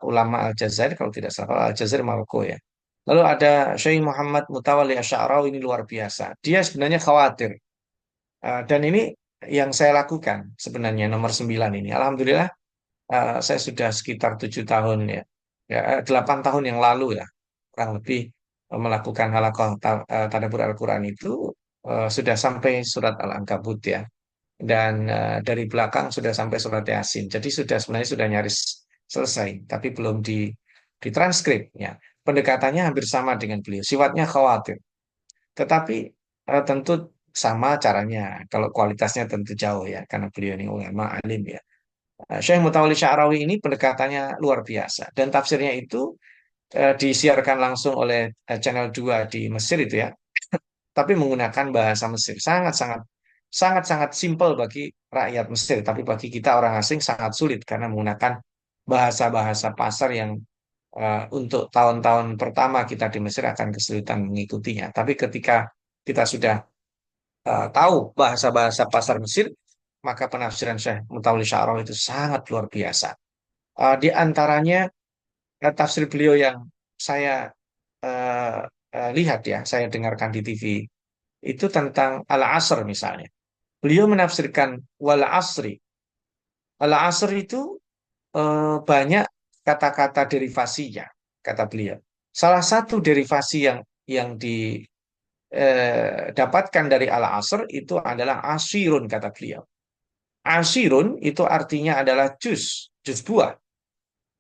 Speaker 3: ulama Al-Jazair, kalau tidak salah Al-Jazair Maroko ya. Lalu ada Syekh Muhammad Mutawalli Asy'arawi, ini luar biasa. Dia sebenarnya khawatir. Dan ini yang saya lakukan sebenarnya nomor 9 ini. Alhamdulillah saya sudah sekitar 7 tahun ya. 8 tahun yang lalu ya. Kurang lebih melakukan halaqah tadabbur Al-Quran itu sudah sampai surat Al-Ankabut ya. Dan dari belakang sudah sampai surat Yasin. Jadi sudah sebenarnya sudah nyaris selesai, tapi belum ditranskrip ya. Pendekatannya hampir sama dengan beliau. Sifatnya khawatir, tetapi tentu sama caranya. Kalau kualitasnya tentu jauh ya, karena beliau ini ulama alim ya. Syekh Mutawalli Sya'rawi ini pendekatannya luar biasa dan tafsirnya itu disiarkan langsung oleh channel 2 di Mesir itu ya, tapi menggunakan bahasa Mesir. Sangat-sangat simpel bagi rakyat Mesir, tapi bagi kita orang asing sangat sulit karena menggunakan bahasa-bahasa pasar yang untuk tahun-tahun pertama kita di Mesir akan kesulitan mengikutinya. Tapi ketika kita sudah tahu bahasa-bahasa pasar Mesir, maka penafsiran Syekh Mutawalli Sya'rawi itu sangat luar biasa. Di antaranya tafsir beliau yang saya eh, lihat ya, saya dengarkan di TV itu tentang Al-Asr misalnya. Beliau menafsirkan wal asri. Al-Asr itu banyak kata-kata derivasinya, kata beliau. Salah satu derivasi yang didapatkan dari Al-Asr itu adalah asirun, kata beliau. Asirun itu artinya adalah jus buah.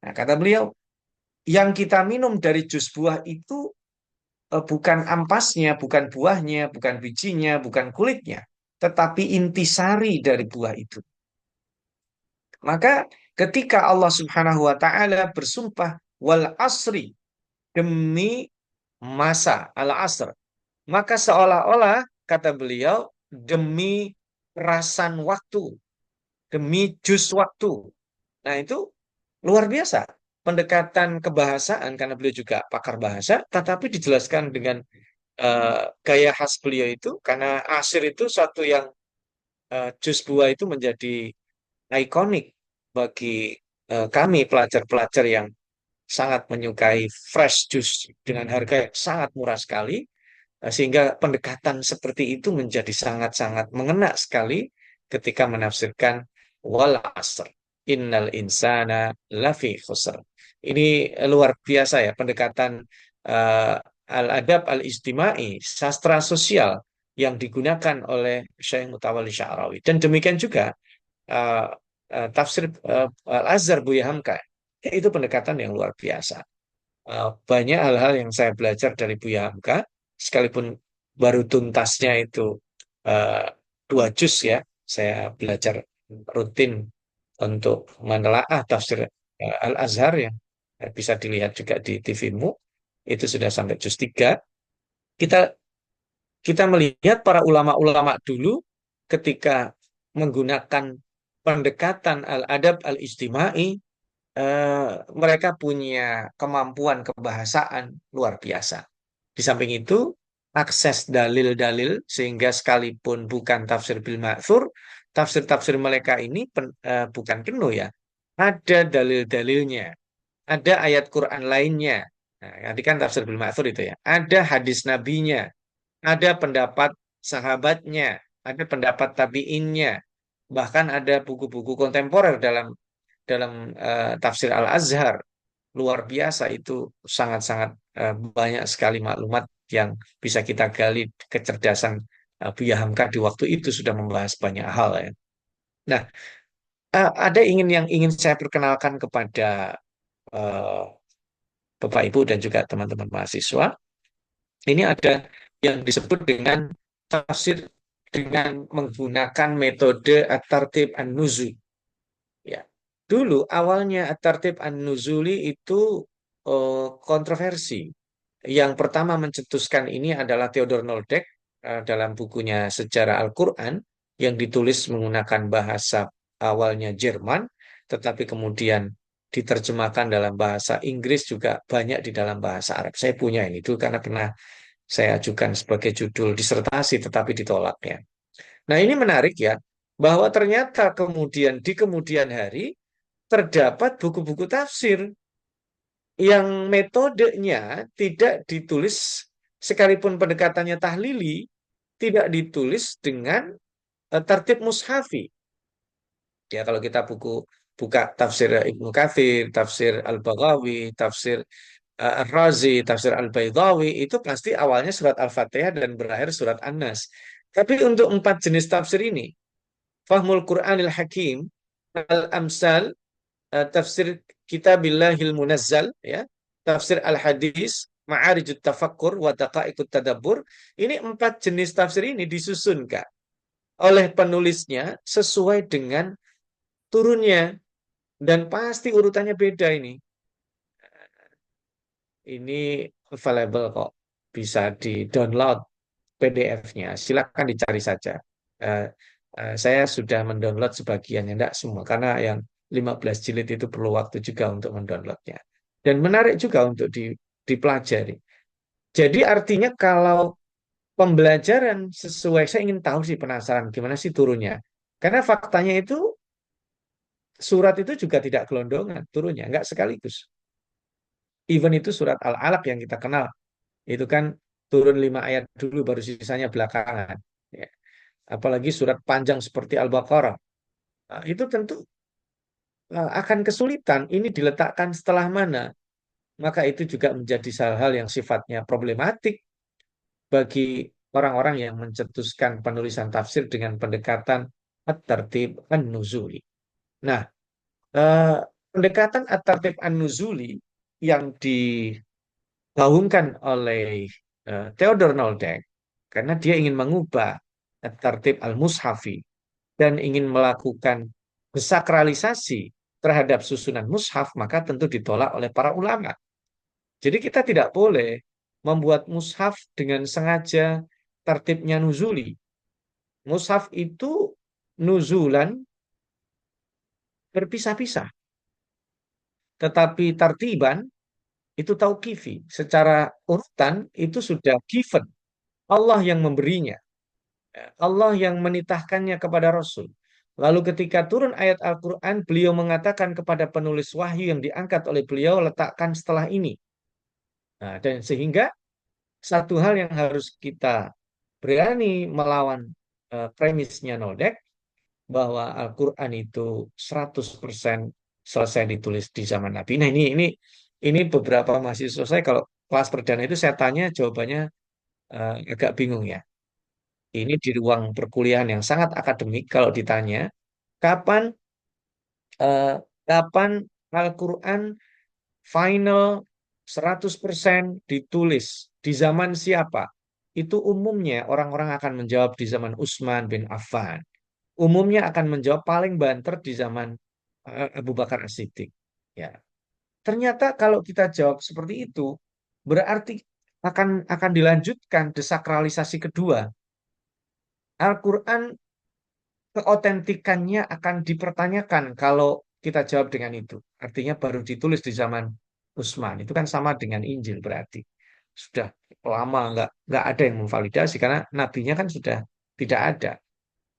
Speaker 3: Nah, kata beliau, yang kita minum dari jus buah itu bukan ampasnya, bukan buahnya, bukan bijinya, bukan kulitnya, tetapi intisari dari buah itu. Maka ketika Allah Subhanahu wa taala bersumpah wal asri, demi masa al-asr, maka seolah-olah kata beliau demi perasan waktu, demi jus waktu. Nah, itu luar biasa. Pendekatan kebahasaan karena beliau juga pakar bahasa, tetapi dijelaskan dengan gaya khas beliau itu karena asir itu satu yang jus buah itu menjadi ikonik bagi kami pelajar-pelajar yang sangat menyukai fresh juice dengan harga yang sangat murah sekali, sehingga pendekatan seperti itu menjadi sangat-sangat mengena sekali ketika menafsirkan wal asr innal insana lafi khusr. Ini luar biasa ya pendekatan eh, al-adab al-ijtimai, sastra sosial yang digunakan oleh Syekh Mutawalli Sya'rawi. Dan demikian juga eh, tafsir Al-Azhar Buya Hamka. Itu pendekatan yang luar biasa. Banyak hal-hal yang saya belajar dari Buya Hamka, sekalipun baru tuntasnya itu eh, 2 juz ya. Saya belajar rutin untuk menelaah tafsir Al-Azhar yang bisa dilihat juga di TV-mu. Itu sudah sampai juz 3. Kita kita melihat para ulama-ulama dulu ketika menggunakan pendekatan al-adab al-ijtimai, mereka punya kemampuan kebahasaan luar biasa. Di samping itu, akses dalil-dalil sehingga sekalipun bukan tafsir bil ma'thur, tafsir-tafsir mereka ini bukan penuh ya. Ada dalil-dalilnya, ada ayat Quran lainnya. Nah, tadi kan tafsir bil ma'thur itu ya. Ada hadis nabinya, ada pendapat sahabatnya, ada pendapat tabiinnya, bahkan ada buku-buku kontemporer dalam dalam tafsir Al-Azhar. Luar biasa itu, sangat-sangat banyak sekali maklumat yang bisa kita gali kecerdasan Buya Hamka di waktu itu sudah membahas banyak hal ya. Nah, ada yang ingin saya perkenalkan kepada eh, Bapak Ibu dan juga teman-teman mahasiswa. Ini ada yang disebut dengan tafsir dengan menggunakan metode at-tartib an-nuzul. Ya. Dulu awalnya at-tartib an-nuzuli itu kontroversi. Yang pertama mencetuskan ini adalah Theodor Noldek dalam bukunya Sejarah Al-Quran yang ditulis menggunakan bahasa awalnya Jerman, tetapi kemudian diterjemahkan dalam bahasa Inggris juga banyak di dalam bahasa Arab. Saya punya ini dulu karena pernah saya ajukan sebagai judul disertasi tetapi ditolak ya. Nah, ini menarik ya bahwa ternyata kemudian di kemudian hari terdapat buku-buku tafsir yang metodenya tidak ditulis sekalipun pendekatannya tahlili tidak ditulis dengan tertib mushafi. Ya, kalau kita buka tafsir Ibnu Katsir, tafsir Al-Baghawi, tafsir Ar-Razi, tafsir Al-Baidhawi itu pasti awalnya surat Al-Fatihah dan berakhir surat An-Nas. Tapi untuk 4 jenis tafsir ini, Fahmul Quranil Hakim, Al-Amsal, tafsir Kitabillahil Munazzal, ya, tafsir Al-Hadis, Ma'arijut Tafakkur, wa Daqaiqut Tadabbur, ini 4 jenis tafsir ini disusun Kak, oleh penulisnya sesuai dengan turunnya dan pasti urutannya beda ini. Ini available kok, bisa di-download PDF-nya. Silakan dicari saja. Eh, saya sudah mendownload sebagiannya, tidak semua, karena yang 15 jilid itu perlu waktu juga untuk mendownloadnya. Dan menarik juga untuk dipelajari. Jadi artinya kalau pembelajaran sesuai, saya ingin tahu sih, penasaran gimana sih turunnya. Karena faktanya itu surat itu juga tidak gelondongan turunnya, nggak sekaligus. Even itu surat Al-Alaq yang kita kenal, itu kan turun 5 ayat dulu baru sisanya belakangan. Ya. Apalagi surat panjang seperti Al-Baqarah. Nah, itu tentu akan kesulitan. Ini diletakkan setelah mana? Maka itu juga menjadi hal-hal yang sifatnya problematik bagi orang-orang yang mencetuskan penulisan tafsir dengan pendekatan at-tartib an-nuzuli. Nah, eh, pendekatan at-tartib an-nuzuli yang digaungkan oleh Theodor Noldek karena dia ingin mengubah at-tartib al-mushafi dan ingin melakukan desakralisasi terhadap susunan mushaf, maka tentu ditolak oleh para ulama. Jadi kita tidak boleh membuat mushaf dengan sengaja tertibnya nuzuli. Mushaf itu nuzulan berpisah-pisah. Tetapi tartiban itu tauqifi. Secara urutan itu sudah given. Allah yang memberinya. Allah yang menitahkannya kepada Rasul. Lalu ketika turun ayat Al-Quran, beliau mengatakan kepada penulis wahyu yang diangkat oleh beliau, letakkan setelah ini. Nah, dan sehingga satu hal yang harus kita berani melawan premisnya Noldek, bahwa Al-Quran itu 100% selesai ditulis di zaman Nabi. Nah, ini beberapa mahasiswa saya kalau kelas perdana itu saya tanya jawabannya agak bingung ya. Ini di ruang perkuliahan yang sangat akademik kalau ditanya kapan eh, kapan Al-Quran final 100% ditulis di zaman siapa? Itu umumnya orang-orang akan menjawab di zaman Utsman bin Affan. Umumnya akan menjawab paling banter di zaman Abu Bakar As-Siddiq. Ya. Ternyata kalau kita jawab seperti itu, berarti akan dilanjutkan desakralisasi kedua. Al-Quran keotentikannya akan dipertanyakan kalau kita jawab dengan itu. Artinya baru ditulis di zaman Utsman. Itu kan sama dengan Injil berarti. Sudah lama nggak ada yang memvalidasi karena nabinya kan sudah tidak ada.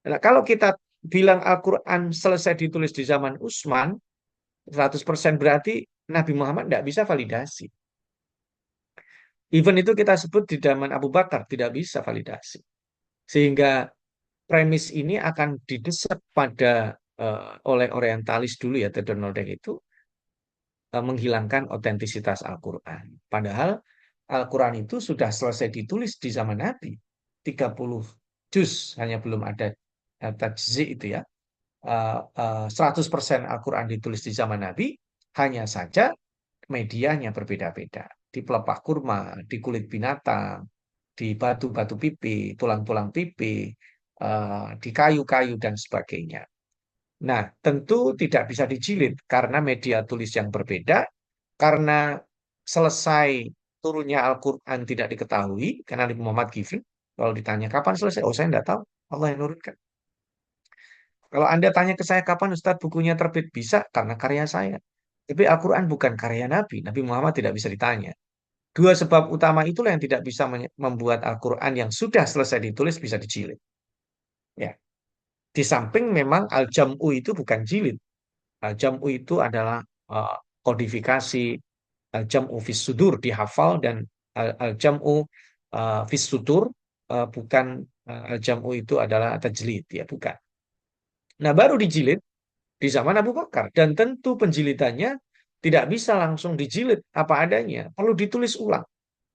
Speaker 3: Nah, kalau kita bilang Al-Quran selesai ditulis di zaman Utsman, 100% berarti Nabi Muhammad tidak bisa validasi. Even itu kita sebut di zaman Abu Bakar tidak bisa validasi. Sehingga premis ini akan didesak pada oleh orientalis dulu ya, Theodor Noldek itu menghilangkan otentisitas Al-Quran. Padahal
Speaker 5: Al-Quran itu sudah selesai ditulis di zaman Nabi. 30 juz, hanya belum ada tajzi itu ya. 100% Al-Quran ditulis di zaman Nabi, hanya saja medianya berbeda-beda. Di pelepah kurma, di kulit binatang, di batu-batu pipi, tulang-tulang pipi, di kayu-kayu dan sebagainya. Nah, tentu tidak bisa dijilid karena media tulis yang berbeda, karena selesai turunnya Al-Quran tidak diketahui, karena Nabi Muhammad giving, kalau ditanya kapan selesai, oh saya tidak tahu, Allah yang nurunkan. Kalau Anda tanya ke saya kapan Ustadz bukunya terbit, bisa karena karya saya. Tapi Al-Quran bukan karya Nabi, Nabi Muhammad tidak bisa ditanya. Dua sebab utama itulah yang tidak bisa membuat Al-Quran yang sudah selesai ditulis bisa dijilid. Ya. Di samping memang Al-Jam'u itu bukan jilid. Al-Jam'u itu adalah kodifikasi, Al-Jam'u fis sudur dihafal, dan Al-Jam'u fis sudur bukan, Al-Jam'u itu adalah tajlid, ya bukan. Nah, baru dijilid di zaman Abu Bakar, dan tentu penjilidannya tidak bisa langsung dijilid apa adanya, perlu ditulis ulang.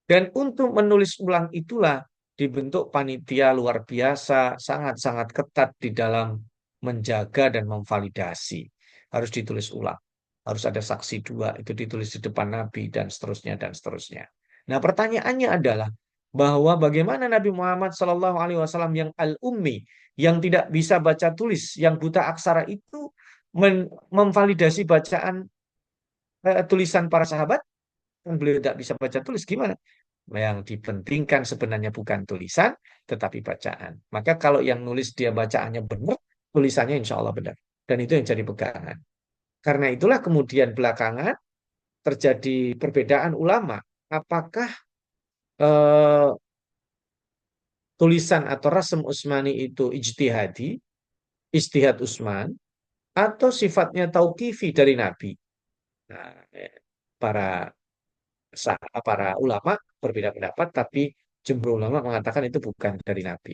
Speaker 5: Dan untuk menulis ulang itulah dibentuk panitia luar biasa, sangat-sangat ketat di dalam menjaga dan memvalidasi. Harus ditulis ulang. Harus ada saksi dua, itu ditulis di depan Nabi, dan seterusnya, dan seterusnya. Nah, pertanyaannya adalah bahwa bagaimana Nabi Muhammad SAW yang al-ummi, yang tidak bisa baca tulis, yang buta aksara itu memvalidasi bacaan tulisan para sahabat, kan beliau tidak bisa baca tulis, gimana? Yang dipentingkan sebenarnya bukan tulisan, tetapi bacaan. Maka kalau yang nulis dia bacaannya benar, tulisannya insya Allah benar. Dan itu yang jadi pegangan. Karena itulah kemudian belakangan terjadi perbedaan ulama. Apakah eh, tulisan atau rasm Utsmani itu ijtihadi, ijtihad Utsman, atau sifatnya tauqifi dari Nabi? Nah, para para ulama berbeda pendapat, tapi jumhur ulama mengatakan itu bukan dari Nabi.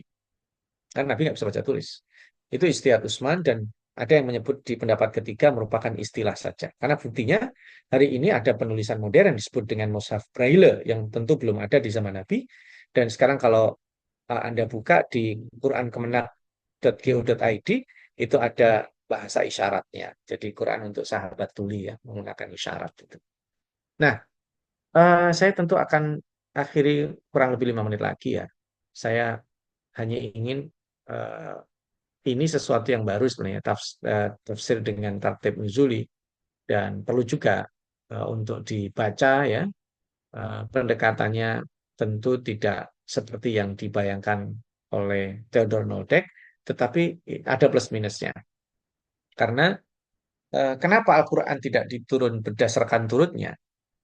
Speaker 5: Karena Nabi nggak bisa baca tulis. Itu ijtihad Utsman, dan ada yang menyebut di pendapat ketiga merupakan istilah saja. Karena buktinya hari ini ada penulisan modern disebut dengan Mushaf Braille yang tentu belum ada di zaman Nabi. Dan sekarang kalau Anda buka di qurankemenak.go.id itu ada bahasa isyaratnya. Jadi Quran untuk sahabat tuli ya, menggunakan isyarat itu. Nah, saya tentu akan akhiri kurang lebih 5 menit lagi ya. Saya hanya ingin eh, ini sesuatu yang baru sebenarnya, tafsir dengan tartib nuzuli, dan perlu juga untuk dibaca ya. Pendekatannya tentu tidak seperti yang dibayangkan oleh Theodor Noldek, tetapi ada plus minusnya. Karena kenapa Al-Quran tidak diturun berdasarkan turutnya?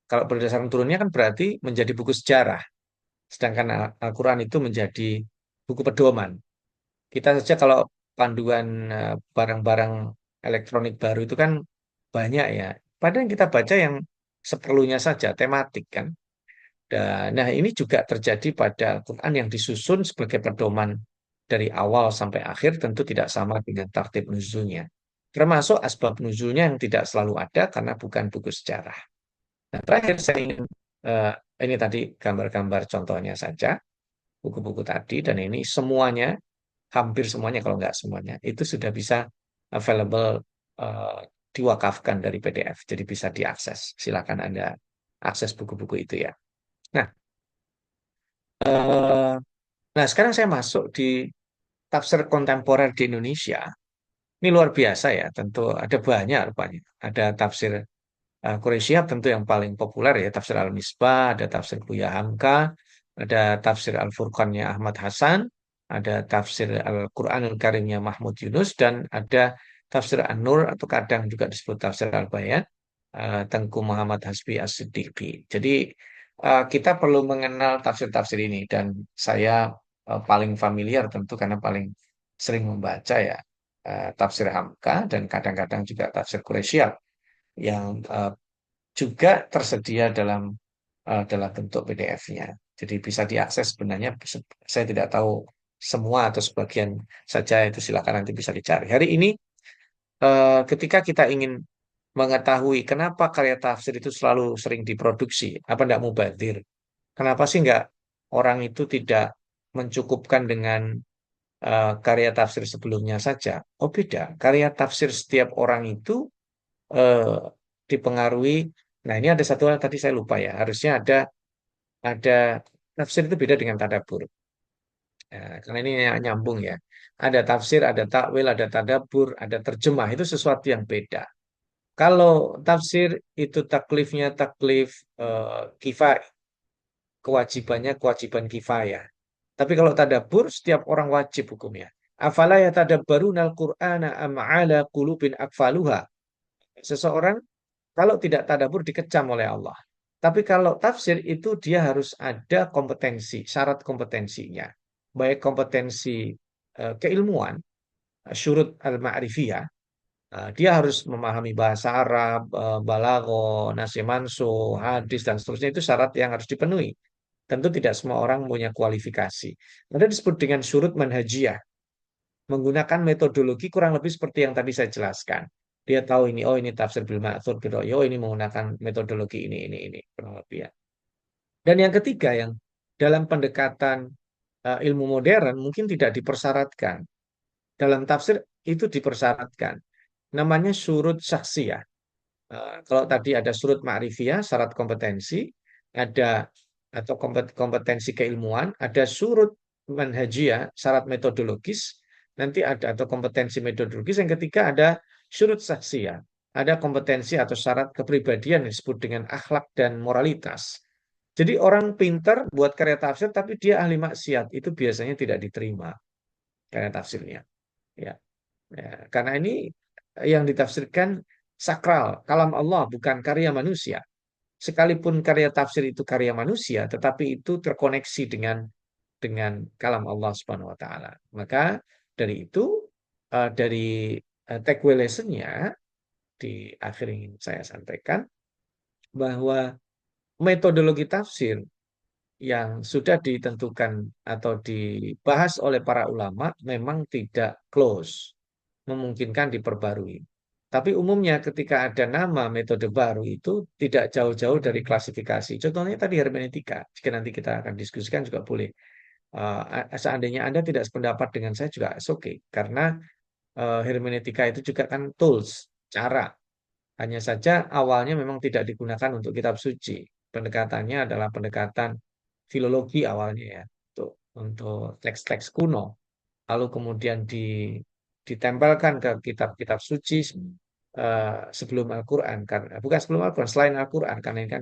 Speaker 5: Kalau berdasarkan turunnya kan berarti menjadi buku sejarah. Sedangkan Al-Quran itu menjadi buku pedoman. Kita saja kalau panduan barang-barang elektronik baru itu kan banyak ya. Padahal kita baca yang seperlunya saja, tematik kan. Nah, ini juga terjadi pada Al-Quran yang disusun sebagai pedoman dari awal sampai akhir, tentu tidak sama dengan tartib nuzulnya. Termasuk asbab nuzulnya yang tidak selalu ada karena bukan buku sejarah. Nah, terakhir saya ingin, eh, ini tadi gambar-gambar contohnya saja, buku-buku tadi, dan ini semuanya, hampir semuanya kalau nggak semuanya, itu sudah bisa available, eh, diwakafkan dari PDF, jadi bisa diakses. Silakan Anda akses buku-buku itu ya. Nah, eh, nah sekarang saya masuk di tafsir kontemporer di Indonesia. Ini luar biasa ya, tentu ada banyak rupanya. Ada tafsir Quraisy Shihab tentu yang paling populer ya, tafsir Al-Misbah, ada tafsir Buya Hamka, ada tafsir Al-Furqannya Ahmad Hasan, ada tafsir Al-Quranul Karimnya Mahmud Yunus, dan ada tafsir An-Nur atau kadang juga disebut tafsir Al-Bayan, Tengku Muhammad Hasbi As-Siddiqi. Jadi kita perlu mengenal tafsir-tafsir ini, dan saya paling familiar tentu karena paling sering membaca ya tafsir Hamka, dan kadang-kadang juga tafsir Quraisy Shihab yang juga tersedia dalam bentuk PDF-nya. Jadi bisa diakses sebenarnya. Saya tidak tahu semua atau sebagian saja, itu silakan nanti bisa dicari. Hari ini ketika kita ingin mengetahui kenapa karya tafsir itu selalu sering diproduksi, apa tidak mubazir?
Speaker 3: Kenapa sih nggak orang itu tidak mencukupkan dengan karya tafsir sebelumnya saja? Oh beda, karya tafsir setiap orang itu eh, dipengaruhi. Nah ini ada satu hal tadi saya lupa ya, harusnya ada tafsir itu beda dengan tadabbur. Karena ini nyambung ya. Ada tafsir, ada takwil, ada tadabbur, ada terjemah. Itu sesuatu yang beda. Kalau tafsir itu taklifnya taklif kifai, kewajibannya kewajiban kifayah. Tapi kalau tadabbur, setiap orang wajib hukumnya. Afala yatadabbarunal Qur'ana am ala qulubin akfaluha. Seseorang kalau tidak tadabbur dikecam oleh Allah. Tapi kalau tafsir itu dia harus ada kompetensi, syarat kompetensinya. Baik kompetensi keilmuan, syurut al-ma'rifiyah, dia harus memahami bahasa Arab, balaghah, nahwu mansuh, hadis dan seterusnya itu syarat yang harus dipenuhi. Tentu tidak semua orang punya kualifikasi. Ada disebut dengan syurut manhajiyah, menggunakan metodologi kurang lebih seperti yang tadi saya jelaskan. Dia tahu ini, oh ini tafsir bil ma'thur bil ra'yi, oh ini menggunakan metodologi ini, kurang lebih ya. Dan yang ketiga yang dalam pendekatan ilmu modern mungkin tidak dipersyaratkan. Dalam tafsir itu dipersyaratkan. Namanya syurut syakhsiyah. Kalau tadi ada surut ma'rifiyah, syarat kompetensi, ada atau kompetensi keilmuan, ada surut manhajiyah, syarat metodologis, nanti ada atau kompetensi metodologis. Yang ketiga ada surut saksiyah, ada kompetensi atau syarat kepribadian yang disebut dengan akhlak dan moralitas. Jadi orang pinter buat karya tafsir tapi dia ahli maksiat, itu biasanya tidak diterima karya tafsirnya. Ya. Ya, karena ini yang ditafsirkan sakral, kalam Allah bukan karya manusia. Sekalipun karya tafsir itu karya manusia, tetapi itu terkoneksi dengan kalam Allah Subhanahu wa taala. Maka dari itu dari takeaway lesson-nya di akhir ingin saya sampaikan bahwa metodologi tafsir yang sudah ditentukan atau dibahas oleh para ulama memang tidak close, memungkinkan diperbarui. Tapi umumnya ketika ada nama metode baru itu tidak jauh-jauh dari klasifikasi. Contohnya tadi hermeneutika. Jika nanti kita akan diskusikan juga boleh. Seandainya Anda tidak sependapat dengan saya juga oke. Okay. Karena hermeneutika itu juga kan tools, cara. Hanya saja awalnya memang tidak digunakan untuk kitab suci. Pendekatannya adalah pendekatan filologi awalnya ya. Untuk teks-teks kuno. Lalu kemudian ditempelkan ke kitab-kitab suci sebelum Al-Quran, karena bukan sebelum Al-Quran, selain Al-Quran, karena ini kan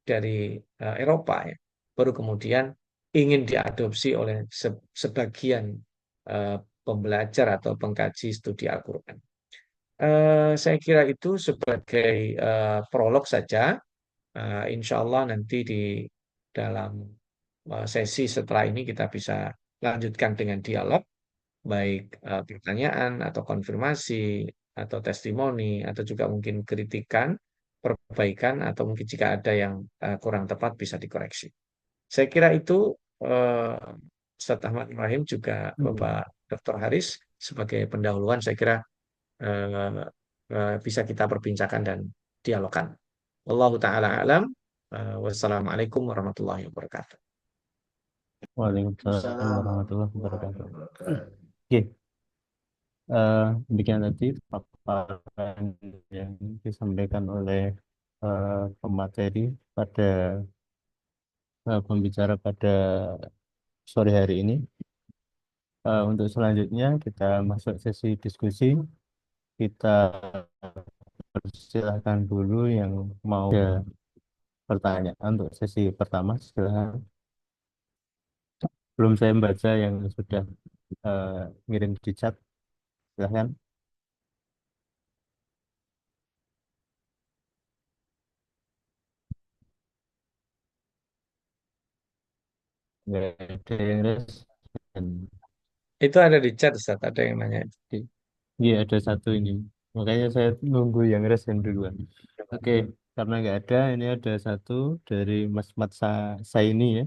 Speaker 3: dari Eropa ya. Baru kemudian ingin diadopsi oleh sebagian eh, pembelajar atau pengkaji studi Al-Quran. Saya kira itu sebagai prolog saja. Insya Allah nanti di dalam sesi setelah ini kita bisa lanjutkan dengan dialog, baik pertanyaan atau konfirmasi atau testimoni atau juga mungkin kritikan, perbaikan atau mungkin jika ada yang kurang tepat bisa dikoreksi. Saya kira itu eh, Ustadz Ahmad Ibrahim juga Bapak Dr. Haris sebagai pendahuluan saya kira eh, bisa kita perbincangkan dan dialogkan. Wallahu taala alam. Wassalamualaikum warahmatullahi wabarakatuh.
Speaker 2: Waalaikumsalam warahmatullahi wabarakatuh. Oke, demikian tadi paparan yang disampaikan oleh pemateri pada pembicara pada sore hari ini. Untuk selanjutnya kita masuk sesi diskusi. Kita persilahkan dulu yang mau ada pertanyaan untuk sesi pertama. Silahkan. Belum saya membaca yang sudah ngirim di chat. Silahkan. Nggak ada yang respon.
Speaker 3: Itu ada di chat, Ustaz, ada yang nanya.
Speaker 2: Iya, ada satu ini. Makanya saya nunggu yang respon duluan. Oke, karena nggak ada, ini ada satu dari Mas Mat Saini ya.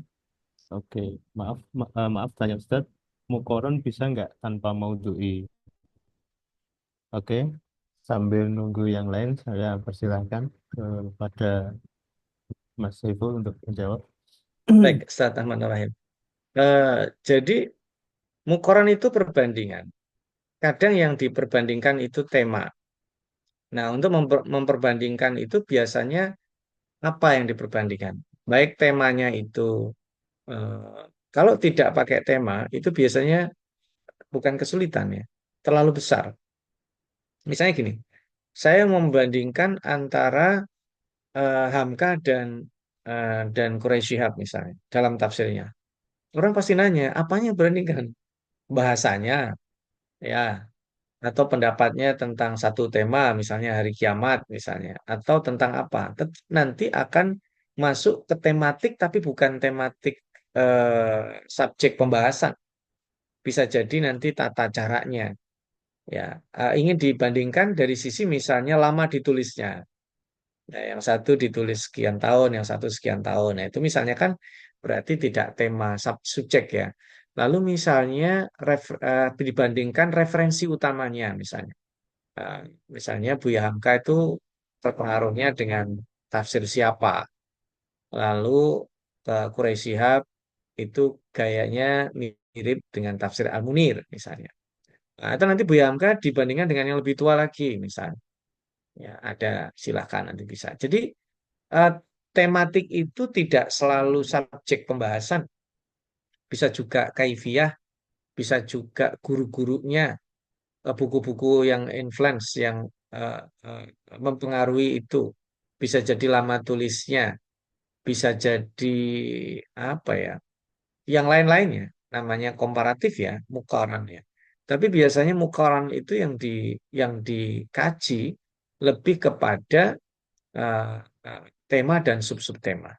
Speaker 2: Oke, maaf tanya Ustadz, mukoron bisa nggak tanpa maudhu'i? Oke, sambil nunggu yang lain, saya persilahkan kepada Mas Saiful untuk menjawab.
Speaker 3: Baik, Ustaz Ahmad Nur-Rahim. Jadi mukoran itu perbandingan. Kadang yang diperbandingkan itu tema. Nah, untuk memperbandingkan itu biasanya apa yang diperbandingkan? Baik temanya itu, kalau tidak pakai tema, itu biasanya bukan kesulitan ya, terlalu besar. Misalnya gini, saya membandingkan antara Hamka dan Quraisy Shihab misalnya dalam tafsirnya. Orang pasti nanya, apanya bandingkan? Bahasanya, ya, atau pendapatnya tentang satu tema, misalnya hari kiamat, misalnya, atau tentang apa. Nanti akan masuk ke tematik, tapi bukan tematik subjek pembahasan. Bisa jadi nanti tata caranya, ya. Ingin dibandingkan dari sisi misalnya lama ditulisnya. Nah, yang satu ditulis sekian tahun, yang satu sekian tahun. Nah, itu misalnya kan berarti tidak tema subjek ya. Lalu misalnya dibandingkan referensi utamanya misalnya. Nah, misalnya Buya Hamka itu terpengaruhnya dengan tafsir siapa. Lalu Quraisy Shihab itu gayanya mirip dengan tafsir Al-Munir misalnya. Nah, itu nanti Buya Hamka dibandingkan dengan yang lebih tua lagi misalnya. Ya, ada silakan nanti bisa. Jadi eh, tematik itu tidak selalu subjek pembahasan, bisa juga kaifiyah, bisa juga guru-gurunya, buku-buku yang influence, yang eh, eh, mempengaruhi itu, bisa jadi lama tulisnya, bisa jadi apa ya, yang lain-lainnya, namanya komparatif ya, muqaran ya. Tapi biasanya muqaran itu yang dikaji lebih kepada eh, eh, tema dan sub-sub tema.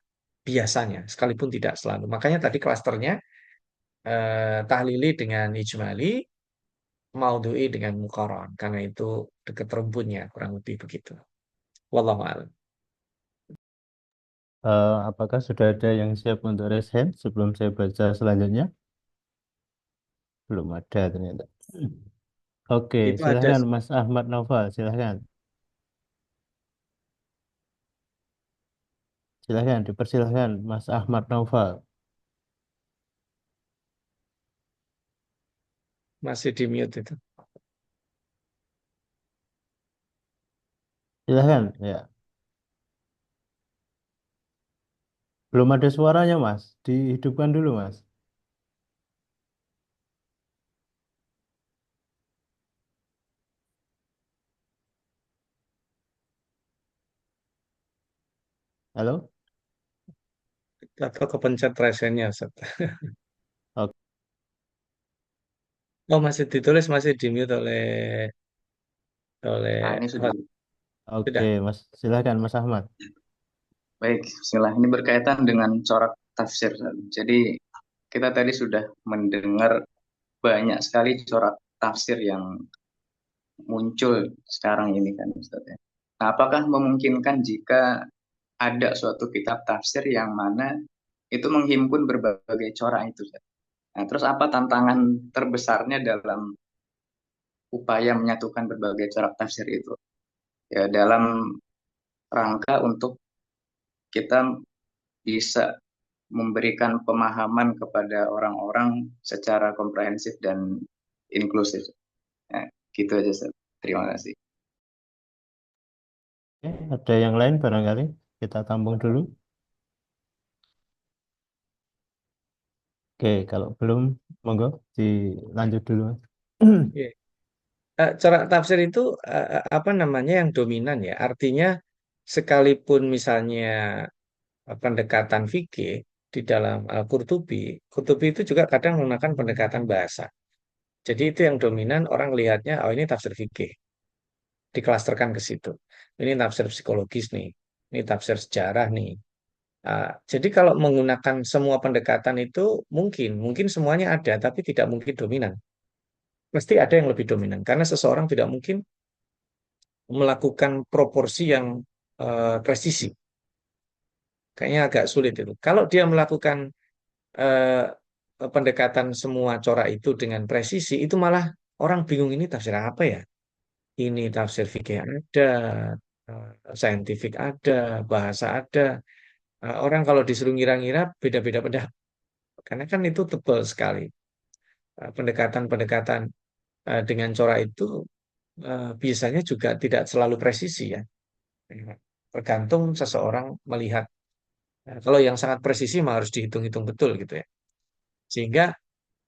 Speaker 3: Biasanya, sekalipun tidak selalu. Makanya tadi klasternya tahlili dengan ijmali, maudhu'i dengan muqaran. Karena itu dekat rumputnya, kurang lebih begitu. Wallahu a'lam.
Speaker 2: Apakah sudah ada yang siap untuk raise hand sebelum saya baca selanjutnya? Belum ada ternyata. Oke,
Speaker 3: Itu ada
Speaker 2: silahkan Mas Ahmad Naufal, silahkan. Silahkan, dipersilahkan Mas Ahmad Naufal.
Speaker 3: masih di mute itu.
Speaker 2: Silahkan, ya. Belum ada suaranya, Mas. Dihidupkan dulu, Mas. Halo?
Speaker 3: Atau kepencet resennya, Ustaz.
Speaker 2: Oke,
Speaker 3: Oh, masih ditulis, masih di mute oleh
Speaker 6: Nah, ini sudah
Speaker 3: host.
Speaker 2: oke,
Speaker 3: Sudah.
Speaker 2: Mas. Silahkan, Mas Ahmad.
Speaker 6: baik. Bismillah. Ini berkaitan dengan corak tafsir. Jadi kita tadi sudah mendengar banyak sekali corak tafsir yang muncul sekarang ini kan Ustaz ya. Nah, apakah memungkinkan jika ada suatu kitab tafsir yang mana itu menghimpun berbagai corak itu, Ustaz? Nah, terus apa tantangan terbesarnya dalam upaya menyatukan berbagai corak tafsir itu? Ya, dalam rangka untuk kita bisa memberikan pemahaman kepada orang-orang secara komprehensif dan inklusif. Nah, gitu aja, Ustaz. Terima kasih.
Speaker 2: Oke, ada yang lain barangkali? Kita tampung dulu. Oke, kalau belum, monggo dilanjut dulu, Mas.
Speaker 3: Iya. Corak tafsir itu apa namanya yang dominan ya. Artinya sekalipun misalnya pendekatan fikih di dalam Al-Qurtubi, Qurtubi itu juga kadang menggunakan pendekatan bahasa. Jadi itu yang dominan, orang lihatnya, oh ini tafsir fikih, diklasterkan ke situ. Ini tafsir psikologis nih, ini tafsir sejarah nih. Jadi kalau menggunakan semua pendekatan itu mungkin semuanya ada, tapi tidak mungkin dominan. Mesti ada yang lebih dominan, karena seseorang tidak mungkin melakukan proporsi yang presisi. Kayaknya agak sulit itu. Kalau dia melakukan eh, pendekatan semua corak itu dengan presisi, itu malah orang bingung ini tafsir apa ya? Ini tafsir fikih ada, saintifik ada, bahasa ada. Orang kalau disuruh ngira-ngira beda-beda pendapat, karena kan itu tebal sekali. Pendekatan-pendekatan dengan corak itu biasanya juga tidak selalu presisi ya. Tergantung seseorang melihat. Kalau yang sangat presisi mah harus dihitung-hitung betul gitu ya. Sehingga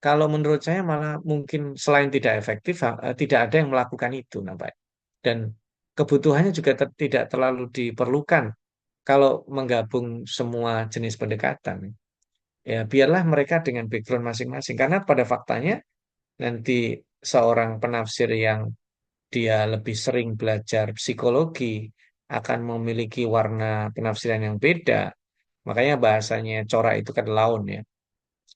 Speaker 3: kalau menurut saya malah mungkin selain tidak efektif, tidak ada yang melakukan itu nampaknya. Dan kebutuhannya juga tidak terlalu diperlukan kalau menggabung semua jenis pendekatan. Ya, biarlah mereka dengan background masing-masing. Karena pada faktanya nanti seorang penafsir yang dia lebih sering belajar psikologi akan memiliki warna penafsiran yang beda. Makanya bahasanya corak itu kan laun ya.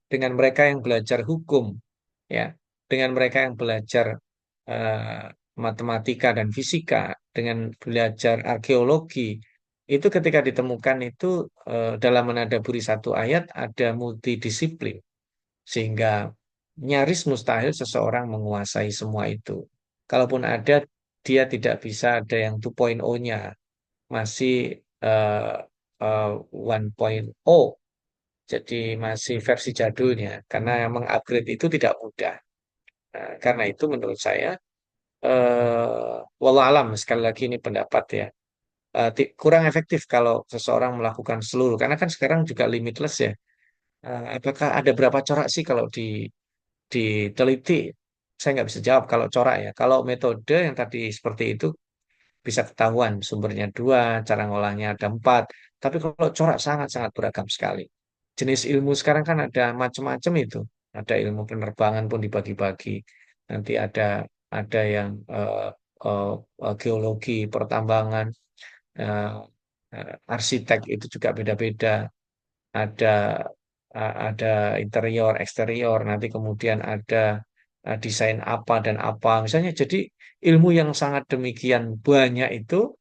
Speaker 3: Dengan mereka yang belajar hukum, ya, dengan mereka yang belajar eh, matematika dan fisika, dengan belajar arkeologi, itu ketika ditemukan itu dalam menadaburi satu ayat ada multidisiplin, sehingga nyaris mustahil seseorang menguasai semua itu. Kalaupun ada, dia tidak bisa ada yang 2.0-nya, masih eh, 1.0. Jadi masih versi jadulnya, karena yang mengupgrade itu tidak mudah. Nah, karena itu menurut saya, wallah alam, sekali lagi ini pendapat ya, kurang efektif kalau seseorang melakukan seluruh, karena kan sekarang juga limitless ya. Apakah ada berapa corak sih kalau diteliti? Saya nggak bisa jawab kalau corak ya. Kalau metode yang tadi seperti itu bisa ketahuan sumbernya dua, cara ngolahnya ada empat. Tapi kalau corak sangat-sangat beragam sekali. Jenis ilmu sekarang kan ada macam-macam itu. Ada ilmu penerbangan pun dibagi-bagi. Nanti ada yang eh, geologi, pertambangan, eh, arsitek itu juga beda-beda. Ada ada interior, eksterior. Nanti kemudian ada desain apa dan apa. Misalnya, jadi ilmu yang sangat demikian banyak itu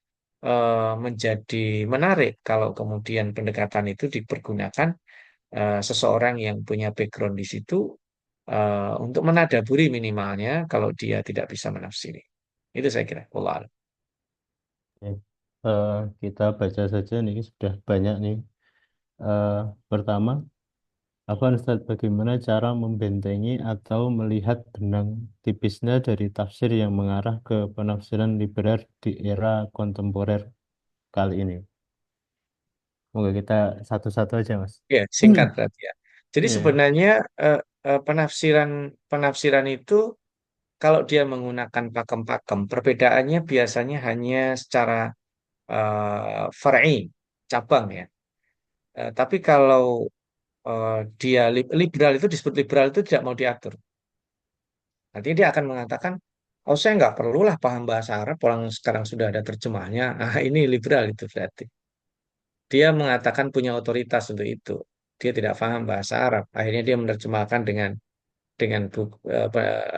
Speaker 3: menjadi menarik kalau kemudian pendekatan itu dipergunakan seseorang yang punya background di situ untuk menadaburi minimalnya kalau dia tidak bisa menafsiri. Itu saya kira. Wallah alam.
Speaker 2: Ya. Eh, kita baca saja nih sudah banyak nih. Eh, Pertama, apa Ustaz, bagaimana cara membentengi atau melihat benang tipisnya dari tafsir yang mengarah ke penafsiran liberal di era kontemporer kali ini? Semoga kita satu-satu aja, Mas.
Speaker 3: Ya, singkat berarti ya. Jadi
Speaker 2: Ya.
Speaker 3: sebenarnya penafsiran penafsiran itu kalau dia menggunakan pakem-pakem, perbedaannya biasanya hanya secara far'i, cabang ya. Tapi kalau dia liberal itu disebut liberal itu tidak mau diatur. Nanti dia akan mengatakan, oh saya nggak perlulah paham bahasa Arab, orang sekarang sudah ada terjemahnya. Ah, ini liberal itu berarti. Dia mengatakan punya otoritas untuk itu. Dia tidak paham bahasa Arab. Akhirnya dia menerjemahkan dengan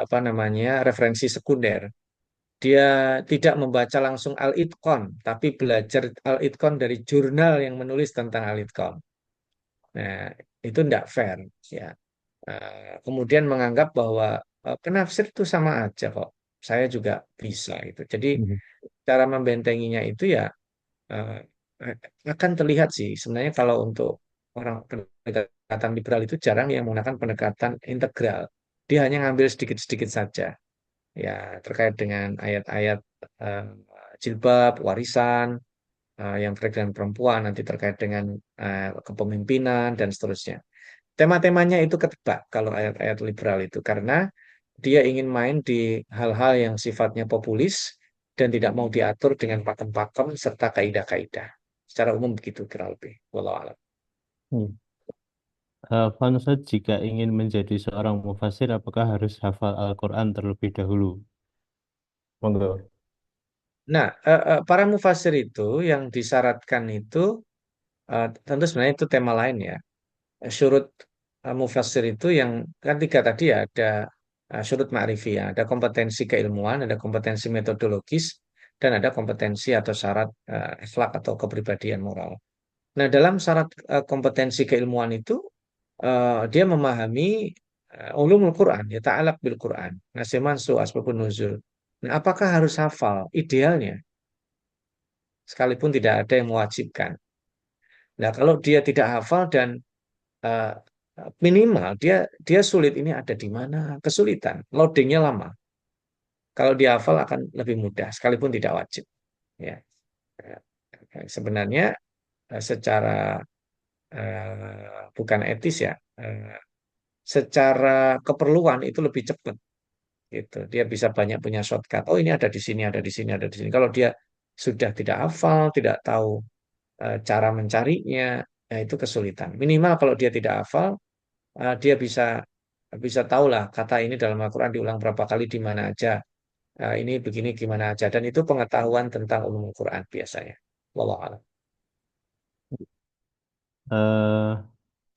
Speaker 3: apa namanya referensi sekunder. Dia tidak membaca langsung Al-Itqan, tapi belajar Al-Itqan dari jurnal yang menulis tentang Al-Itqan. Nah, itu tidak fair, ya. Kemudian menganggap bahwa penafsir itu sama aja kok. Saya juga bisa gitu. Jadi
Speaker 2: Mhm.
Speaker 3: cara membentenginya itu ya eh, akan terlihat sih. Sebenarnya kalau untuk orang pendekatan liberal itu jarang yang menggunakan pendekatan integral. Dia hanya ngambil sedikit-sedikit saja. Ya, terkait dengan ayat-ayat eh, jilbab, warisan, yang terkait dengan perempuan, nanti terkait dengan kepemimpinan dan seterusnya. Tema-temanya itu ketebak kalau ayat-ayat liberal itu karena dia ingin main di hal-hal yang sifatnya populis dan tidak mau diatur dengan pakem-pakem serta kaidah-kaidah. Secara umum begitu kira lebih. Wallahu a'lam.
Speaker 2: Hmm. Fан Ustaz, jika ingin menjadi seorang mufasir, apakah harus hafal Al-Quran terlebih dahulu? Monggo.
Speaker 3: Nah, para mufasir itu yang disyaratkan itu tentu sebenarnya itu tema lain ya. Syurut mufassir itu yang kan tiga tadi ya, ada syurut ma'rifiyah, ada kompetensi keilmuan, ada kompetensi metodologis, dan ada kompetensi atau syarat akhlak atau kepribadian moral. Nah, dalam syarat kompetensi keilmuan itu dia memahami ulumul Quran, ya ta'alaq bil Quran, nasih mansuh, asbabun nuzul. Nah, apakah harus hafal? Idealnya, sekalipun tidak ada yang mewajibkan. Nah, kalau dia tidak hafal dan eh, minimal dia sulit, ini ada di mana, kesulitan, loadingnya lama. Kalau dia hafal akan lebih mudah, sekalipun tidak wajib. Ya, sebenarnya secara bukan etis ya, secara keperluan itu lebih cepat gitu. Dia bisa banyak punya shortcut. Oh, ini ada di sini, ada di sini, ada di sini. Kalau dia sudah tidak hafal, tidak tahu cara mencarinya, ya itu kesulitan. Minimal kalau dia tidak hafal, dia bisa bisa tahu lah kata ini dalam Al-Quran diulang berapa kali di mana aja. Ini begini gimana aja. Dan itu pengetahuan tentang ulum Al-Quran biasanya. Wallahu a'lam.
Speaker 2: Eh,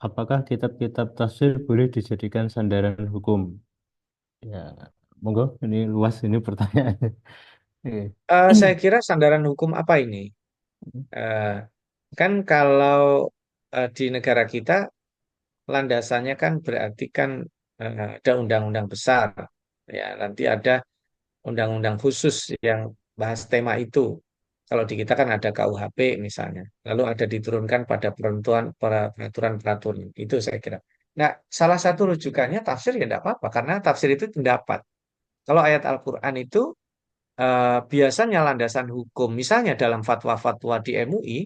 Speaker 2: apakah kitab-kitab tafsir boleh dijadikan sandaran hukum? Ya, monggo. Ini luas ini pertanyaannya. Oke.
Speaker 3: Saya kira sandaran hukum apa ini? Eh, kan kalau di negara kita landasannya kan berarti kan ada undang-undang besar. Ya, nanti ada undang-undang khusus yang bahas tema itu. Kalau di kita kan ada KUHP misalnya, lalu ada diturunkan pada peraturan-peraturan itu saya kira. Nah, salah satu rujukannya tafsir ya tidak apa-apa, karena tafsir itu pendapat. Kalau ayat Al-Quran itu biasanya landasan hukum, misalnya dalam fatwa-fatwa di MUI,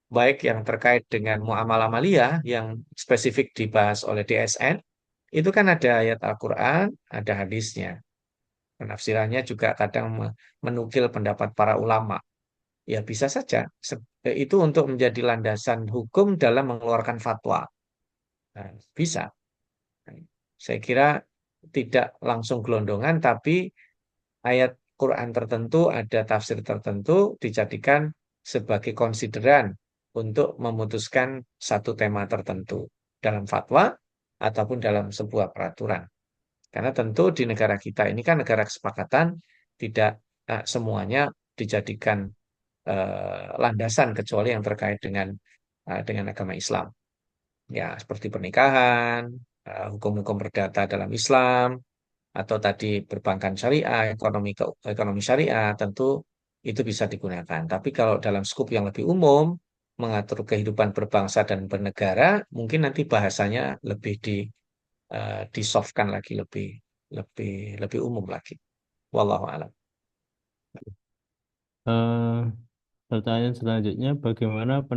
Speaker 3: baik yang terkait dengan muamalah maliyah yang spesifik dibahas oleh DSN, itu kan ada ayat Al-Quran, ada hadisnya. Penafsirannya juga kadang menukil pendapat para ulama. Ya bisa saja. Itu untuk menjadi landasan hukum dalam mengeluarkan fatwa. Nah, bisa. Nah, saya kira tidak langsung gelondongan, tapi ayat Quran tertentu, ada tafsir tertentu dijadikan sebagai konsideran untuk memutuskan satu tema tertentu dalam fatwa ataupun dalam sebuah peraturan. Karena tentu di negara kita ini kan negara kesepakatan, tidak semuanya dijadikan landasan kecuali yang terkait dengan agama Islam. Ya, seperti pernikahan, hukum-hukum perdata dalam Islam, atau tadi perbankan syariah, ekonomi syariah, tentu itu bisa digunakan. Tapi kalau dalam skup yang lebih umum, mengatur kehidupan berbangsa dan bernegara, mungkin nanti bahasanya lebih disoftkan lagi, lebih lebih lebih umum lagi. Wallahu a'lam.
Speaker 2: Eh, pertanyaan selanjutnya, bagaimana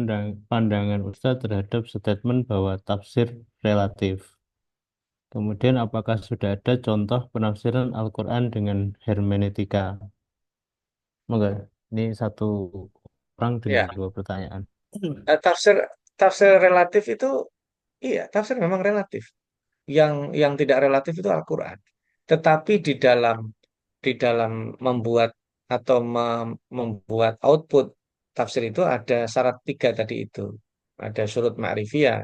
Speaker 2: pandangan Ustadz terhadap statement bahwa tafsir relatif? Kemudian, apakah sudah ada contoh penafsiran Al-Quran dengan hermeneutika? Monggo, ini satu orang dengan
Speaker 3: Ya,
Speaker 2: dua pertanyaan.
Speaker 3: tafsir tafsir relatif itu, iya, tafsir memang relatif. Yang tidak relatif itu Al-Quran. Tetapi di dalam membuat atau membuat output tafsir itu ada syarat tiga tadi itu. Ada syurut ma'rifiyah,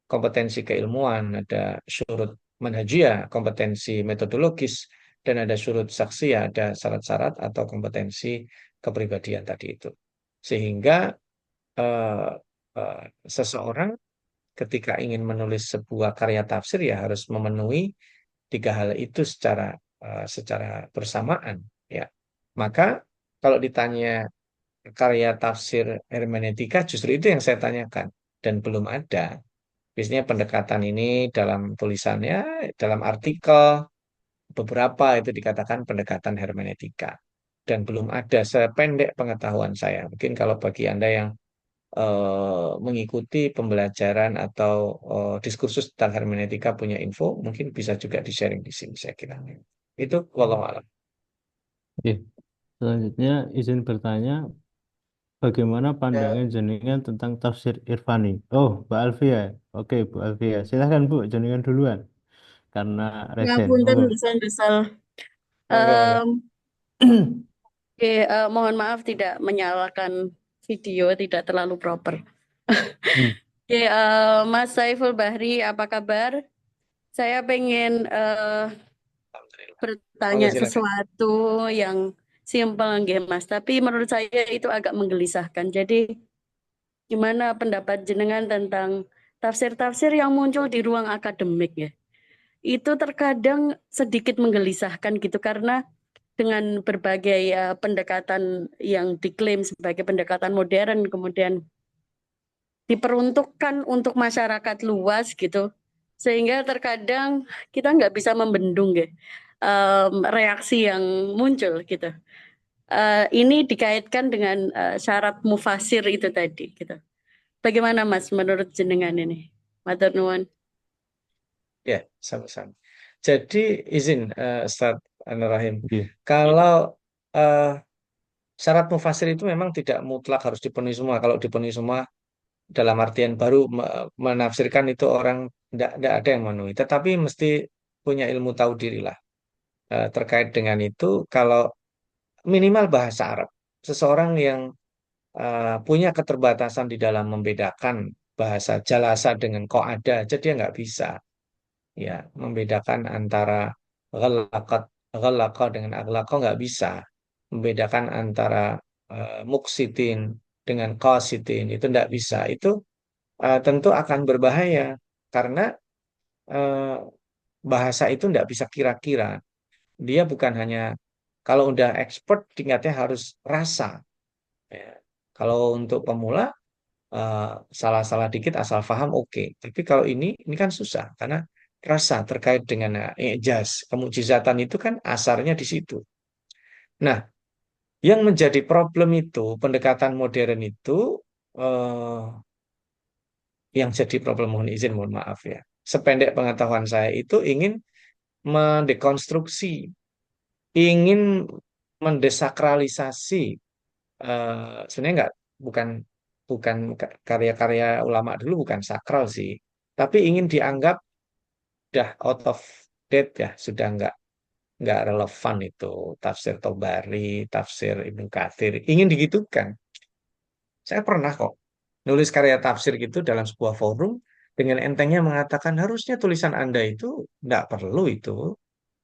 Speaker 3: kompetensi keilmuan, ada syurut manhajiyah, kompetensi metodologis, dan ada syurut saksiyah, ada syarat-syarat atau kompetensi kepribadian tadi itu. Sehingga eh, eh, seseorang ketika ingin menulis sebuah karya tafsir ya harus memenuhi tiga hal itu secara bersamaan ya. Maka kalau ditanya karya tafsir hermeneutika, justru itu yang saya tanyakan dan belum ada. Biasanya pendekatan ini dalam tulisannya, dalam artikel beberapa itu dikatakan pendekatan hermeneutika, dan belum ada sependek pengetahuan saya. Mungkin kalau bagi Anda yang mengikuti pembelajaran atau diskursus tentang hermeneutika punya info, mungkin bisa juga di-sharing di sini saya kira. Itu wallahu a'lam.
Speaker 2: Oke. Selanjutnya, izin bertanya, bagaimana
Speaker 1: Ya,
Speaker 2: pandangan jenengan tentang tafsir Irfani? Oh, Bu Alfia. Oke, Bu Alfia. Silahkan Bu, jenengan duluan. Karena resen.
Speaker 7: Ngapunten
Speaker 2: Monggo.
Speaker 7: misal-misal.
Speaker 3: Monggo, monggo.
Speaker 7: Oke, mohon maaf tidak menyalakan video, tidak terlalu proper.
Speaker 2: Hmm.
Speaker 7: Oke, Mas Saiful Bahri, apa kabar? Saya pengen
Speaker 3: Alhamdulillah.
Speaker 7: bertanya
Speaker 3: Monggo silakan.
Speaker 7: sesuatu yang simpel, nggih, Mas. Tapi menurut saya itu agak menggelisahkan. Jadi, gimana pendapat jenengan tentang tafsir-tafsir yang muncul di ruang akademik ya? Itu terkadang sedikit menggelisahkan gitu karena dengan berbagai pendekatan yang diklaim sebagai pendekatan modern, kemudian diperuntukkan untuk masyarakat luas gitu, sehingga terkadang kita nggak bisa membendung ya reaksi yang muncul gitu. Ini dikaitkan dengan syarat mufasir itu tadi gitu. Bagaimana Mas menurut jenengan ini? Matur nuwun.
Speaker 3: Ya, sama-sama. Jadi izin Ustaz Anur Rahim,
Speaker 2: Oke.
Speaker 3: kalau eh, syarat mufasir itu memang tidak mutlak harus dipenuhi semua. Kalau dipenuhi semua dalam artian baru menafsirkan itu orang tidak ada yang memenuhi. Tetapi mesti punya ilmu tahu diri lah terkait dengan itu. Kalau minimal bahasa Arab, seseorang yang punya keterbatasan di dalam membedakan bahasa jalasa dengan qaada, jadi dia nggak bisa ya membedakan antara ghalaqat ghalaqa dengan aghlaqa, nggak bisa membedakan antara muksitin dengan qasitin, itu nggak bisa. Itu tentu akan berbahaya karena eh, bahasa itu nggak bisa kira-kira. Dia bukan hanya kalau udah expert tingkatnya harus rasa ya. Kalau untuk pemula eh, salah-salah dikit asal paham oke. Tapi kalau ini kan susah karena rasa terkait dengan ijaz, kemujizatan itu kan asarnya di situ. Nah, yang menjadi problem itu pendekatan modern itu eh, yang jadi problem, mohon izin, mohon maaf ya. Sependek pengetahuan saya itu ingin mendekonstruksi, ingin mendesakralisasi. Sebenarnya nggak, bukan bukan karya-karya ulama dulu bukan sakral sih, tapi ingin dianggap udah out of date ya, sudah nggak relevan itu tafsir Tobari, tafsir Ibnu Katsir, ingin digitukan. Saya pernah kok nulis karya tafsir gitu dalam sebuah forum dengan entengnya mengatakan harusnya tulisan Anda itu nggak perlu itu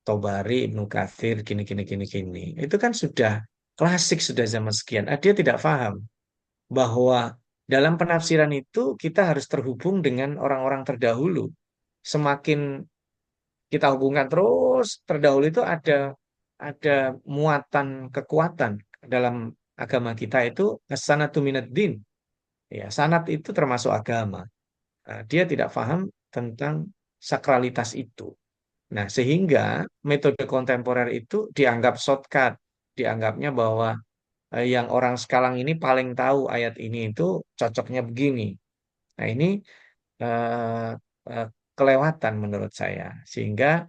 Speaker 3: Tobari, Ibnu Katsir, gini gini gini gini. Itu kan sudah klasik, sudah zaman sekian. Dia tidak paham bahwa dalam penafsiran itu kita harus terhubung dengan orang-orang terdahulu. Semakin kita hubungkan terus terdahulu itu ada muatan kekuatan dalam agama kita itu as-sanatu minad din. Ya, sanat itu termasuk agama. Dia tidak paham tentang sakralitas itu. Nah, sehingga metode kontemporer itu dianggap shortcut, dianggapnya bahwa yang orang sekarang ini paling tahu ayat ini itu cocoknya begini. Nah, ini eh, eh, kelewatan menurut saya. Sehingga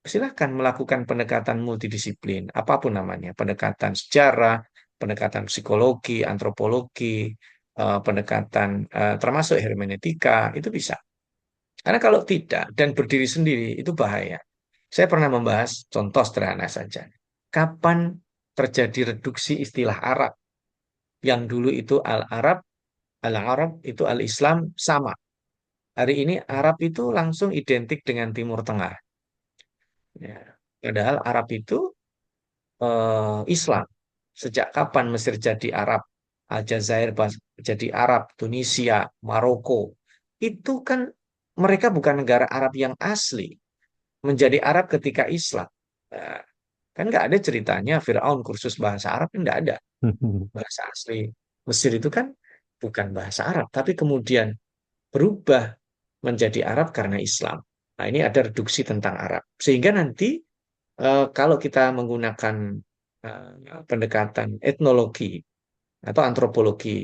Speaker 3: silahkan melakukan pendekatan multidisiplin, apapun namanya, pendekatan sejarah, pendekatan psikologi, antropologi, pendekatan termasuk hermeneutika, itu bisa. Karena kalau tidak dan berdiri sendiri itu bahaya. Saya pernah membahas contoh sederhana saja. Kapan terjadi reduksi istilah Arab? Yang dulu itu Al-Arab, Al-Arab itu Al-Islam sama. Hari ini Arab itu langsung identik dengan Timur Tengah. Ya. Padahal Arab itu Islam. Sejak kapan Mesir jadi Arab? Aljazair jadi Arab, Tunisia, Maroko. Itu kan mereka bukan negara Arab yang asli. Menjadi Arab ketika Islam. Nah, kan nggak ada ceritanya Firaun kursus bahasa Arab, kan nggak ada. Bahasa asli Mesir itu kan bukan bahasa Arab, tapi kemudian berubah menjadi Arab karena Islam. Nah, ini ada reduksi tentang Arab. Sehingga nanti kalau kita menggunakan pendekatan etnologi atau antropologi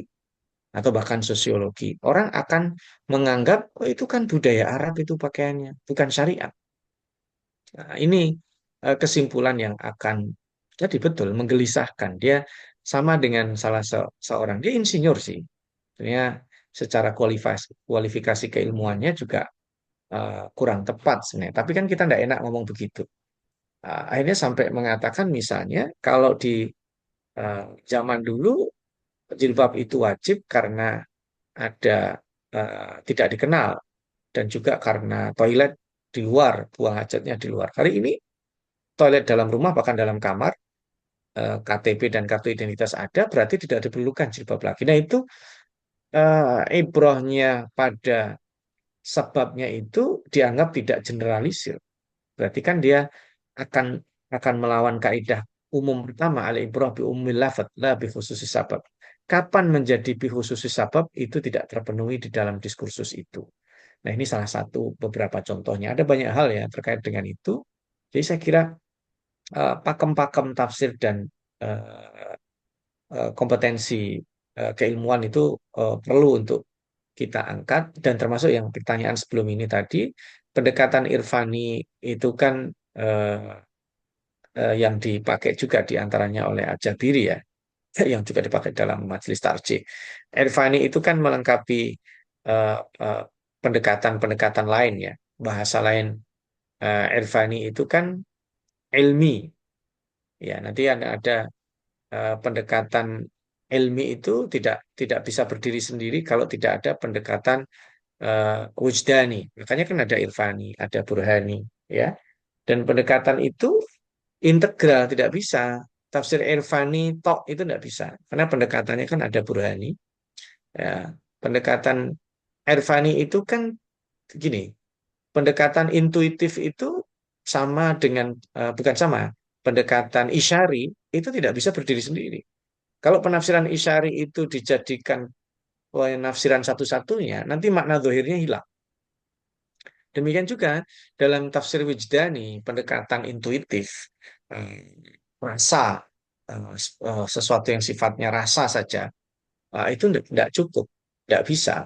Speaker 3: atau bahkan sosiologi, orang akan menganggap oh, itu kan budaya Arab itu pakaiannya, bukan syariat. Nah, ini kesimpulan yang akan jadi betul menggelisahkan. Dia sama dengan salah seorang, dia insinyur sih. Sebenarnya secara kualifikasi keilmuannya juga kurang tepat sebenarnya. Tapi kan kita tidak enak ngomong begitu. Akhirnya sampai mengatakan misalnya kalau di zaman dulu jilbab itu wajib karena ada tidak dikenal dan juga karena toilet di luar, buang hajatnya di luar. Hari ini toilet dalam rumah bahkan dalam kamar, KTP dan kartu identitas ada, berarti tidak diperlukan jilbab lagi. Nah itu ibrohnya pada sebabnya itu dianggap tidak generalisir. Berarti kan dia akan akan melawan kaidah umum pertama al ibrah bi ummil lafadz la bi khususi sabab. kapan menjadi bihususi sabab itu tidak terpenuhi di dalam diskursus itu. Nah, ini salah satu beberapa contohnya. Ada banyak hal ya terkait dengan itu. Jadi saya kira pakem-pakem tafsir dan eh, kompetensi keilmuan itu perlu untuk kita angkat, dan termasuk yang pertanyaan sebelum ini tadi, pendekatan irfani itu kan eh, yang dipakai juga diantaranya oleh Al-Jabiri ya, yang juga dipakai dalam majelis tarjih. Irfani itu kan melengkapi eh, eh, pendekatan-pendekatan lain ya, bahasa lain. Irfani itu kan ilmi ya, nanti ada pendekatan ilmi itu tidak bisa berdiri sendiri kalau tidak ada pendekatan wujdani. Makanya kan ada irfani, ada burhani, ya. Dan pendekatan itu integral, tidak bisa. Tafsir irfani tok itu tidak bisa. Karena pendekatannya kan ada burhani. Ya. Pendekatan irfani itu kan gini, pendekatan intuitif itu sama dengan, bukan sama, pendekatan isyari itu tidak bisa berdiri sendiri. Kalau penafsiran isyari itu dijadikan penafsiran satu-satunya, nanti makna zahirnya hilang. Demikian juga dalam tafsir wijdani, pendekatan intuitif, eh, rasa, sesuatu yang sifatnya rasa saja, itu tidak cukup, tidak bisa.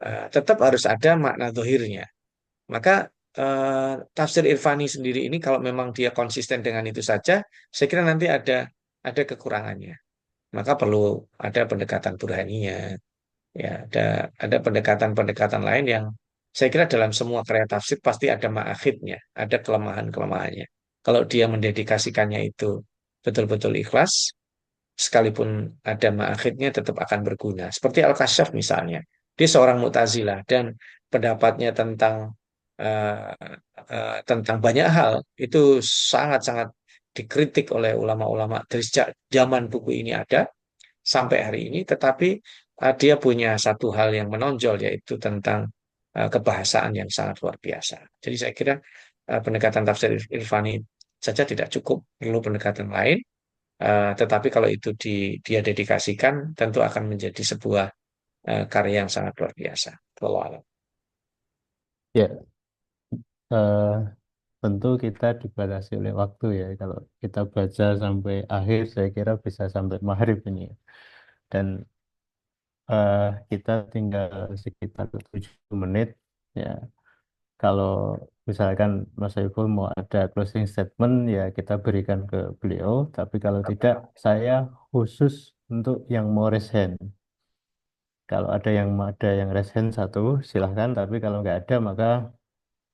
Speaker 3: Tetap harus ada makna zahirnya. Maka tafsir Irfani sendiri ini kalau memang dia konsisten dengan itu saja, saya kira nanti ada kekurangannya. Maka perlu ada pendekatan burhaninya, ya ada pendekatan-pendekatan lain yang saya kira dalam semua karya tafsir pasti ada ma'akhidnya, ada kelemahan-kelemahannya. Kalau dia mendedikasikannya itu betul-betul ikhlas, sekalipun ada ma'akhidnya tetap akan berguna. Seperti Al-Kasyaf misalnya, dia seorang Mu'tazilah dan pendapatnya eh, tentang banyak hal itu sangat-sangat dikritik oleh ulama-ulama dari sejak zaman buku ini ada sampai hari ini, tetapi dia punya satu hal yang menonjol, yaitu tentang kebahasaan yang sangat luar biasa. Jadi saya kira pendekatan tafsir Irfani saja tidak cukup, perlu pendekatan lain. Tetapi kalau itu dia dedikasikan, tentu akan menjadi sebuah karya yang sangat luar biasa. Wallahu a'lam.
Speaker 2: Ya, eh, tentu kita dibatasi oleh waktu ya. Kalau kita baca sampai akhir, saya kira bisa sampai maghrib ini. Dan eh, kita tinggal sekitar 7 menit. Ya, kalau misalkan Mas Saiful mau ada closing statement, ya kita berikan ke beliau. Tapi kalau tidak, saya khusus untuk yang mau raise hand. Kalau ada yang raise hand satu, silahkan. Tapi kalau nggak ada, maka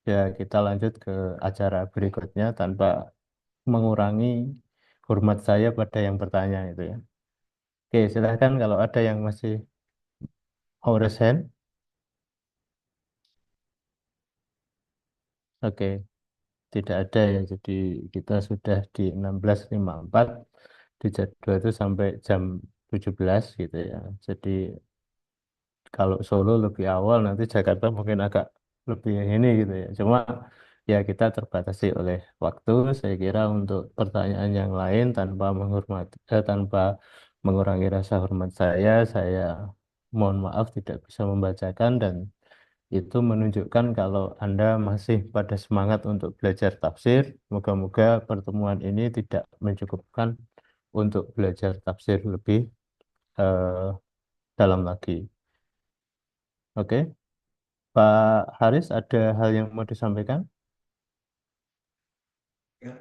Speaker 2: ya kita lanjut ke acara berikutnya tanpa mengurangi hormat saya pada yang bertanya itu ya. Oke, silahkan kalau ada yang masih mau raise hand. Oke, tidak ada ya. Jadi kita sudah di 16.54, di jadwal itu sampai jam 17 gitu ya. Jadi kalau Solo lebih awal, nanti Jakarta mungkin agak lebih ini gitu ya. Cuma ya kita terbatasi oleh waktu. Saya kira untuk pertanyaan yang lain tanpa mengurangi rasa hormat saya mohon maaf tidak bisa membacakan, dan itu menunjukkan kalau Anda masih pada semangat untuk belajar tafsir. Moga-moga pertemuan ini tidak mencukupkan untuk belajar tafsir lebih eh, dalam lagi. Oke, Pak Haris, ada hal yang mau disampaikan?
Speaker 1: Ya,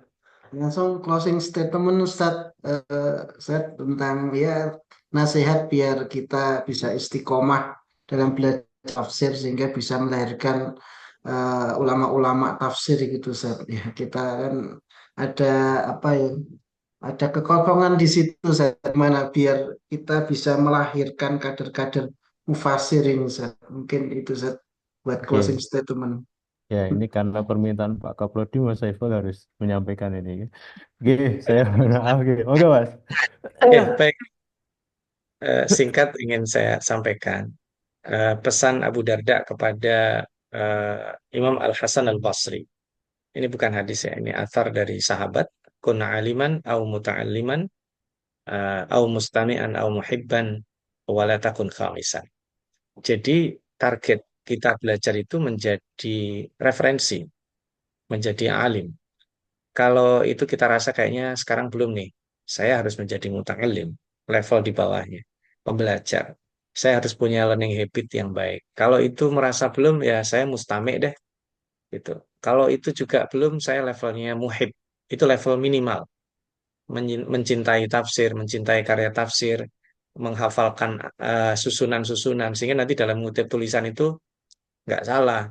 Speaker 1: langsung closing statement Ustadz, Ustadz, tentang ya nasihat biar kita bisa istiqomah dalam belajar tafsir sehingga bisa melahirkan ulama-ulama tafsir gitu Ustadz. Ya kita kan ada apa ya, ada kekosongan di situ Ustadz, mana biar kita bisa melahirkan kader-kader mufasir ini Ustadz. Mungkin itu Ustadz buat closing
Speaker 2: Oke,
Speaker 1: statement.
Speaker 2: ya ini karena permintaan Pak Kaprodi, Mas Saiful harus menyampaikan ini. Oke, saya mohon maaf. Oke, oke Mas.
Speaker 3: Ya, baik. Singkat ingin saya sampaikan pesan Abu Darda kepada Imam Al Hasan Al Basri. Ini bukan hadis ya, ini athar dari sahabat. Kun aliman au muta'alliman au mustami'an au muhibban wala takun khamisan. Jadi target kita belajar itu menjadi referensi, menjadi alim. Kalau itu kita rasa kayaknya sekarang belum nih, saya harus menjadi muta'alim, level di bawahnya, pembelajar. Saya harus punya learning habit yang baik. Kalau itu merasa belum, ya saya mustami' deh, gitu. Kalau itu juga belum, saya levelnya muhib. Itu level minimal. Mencintai tafsir, mencintai karya tafsir, menghafalkan susunan-susunan, sehingga nanti dalam mengutip tulisan itu nggak salah.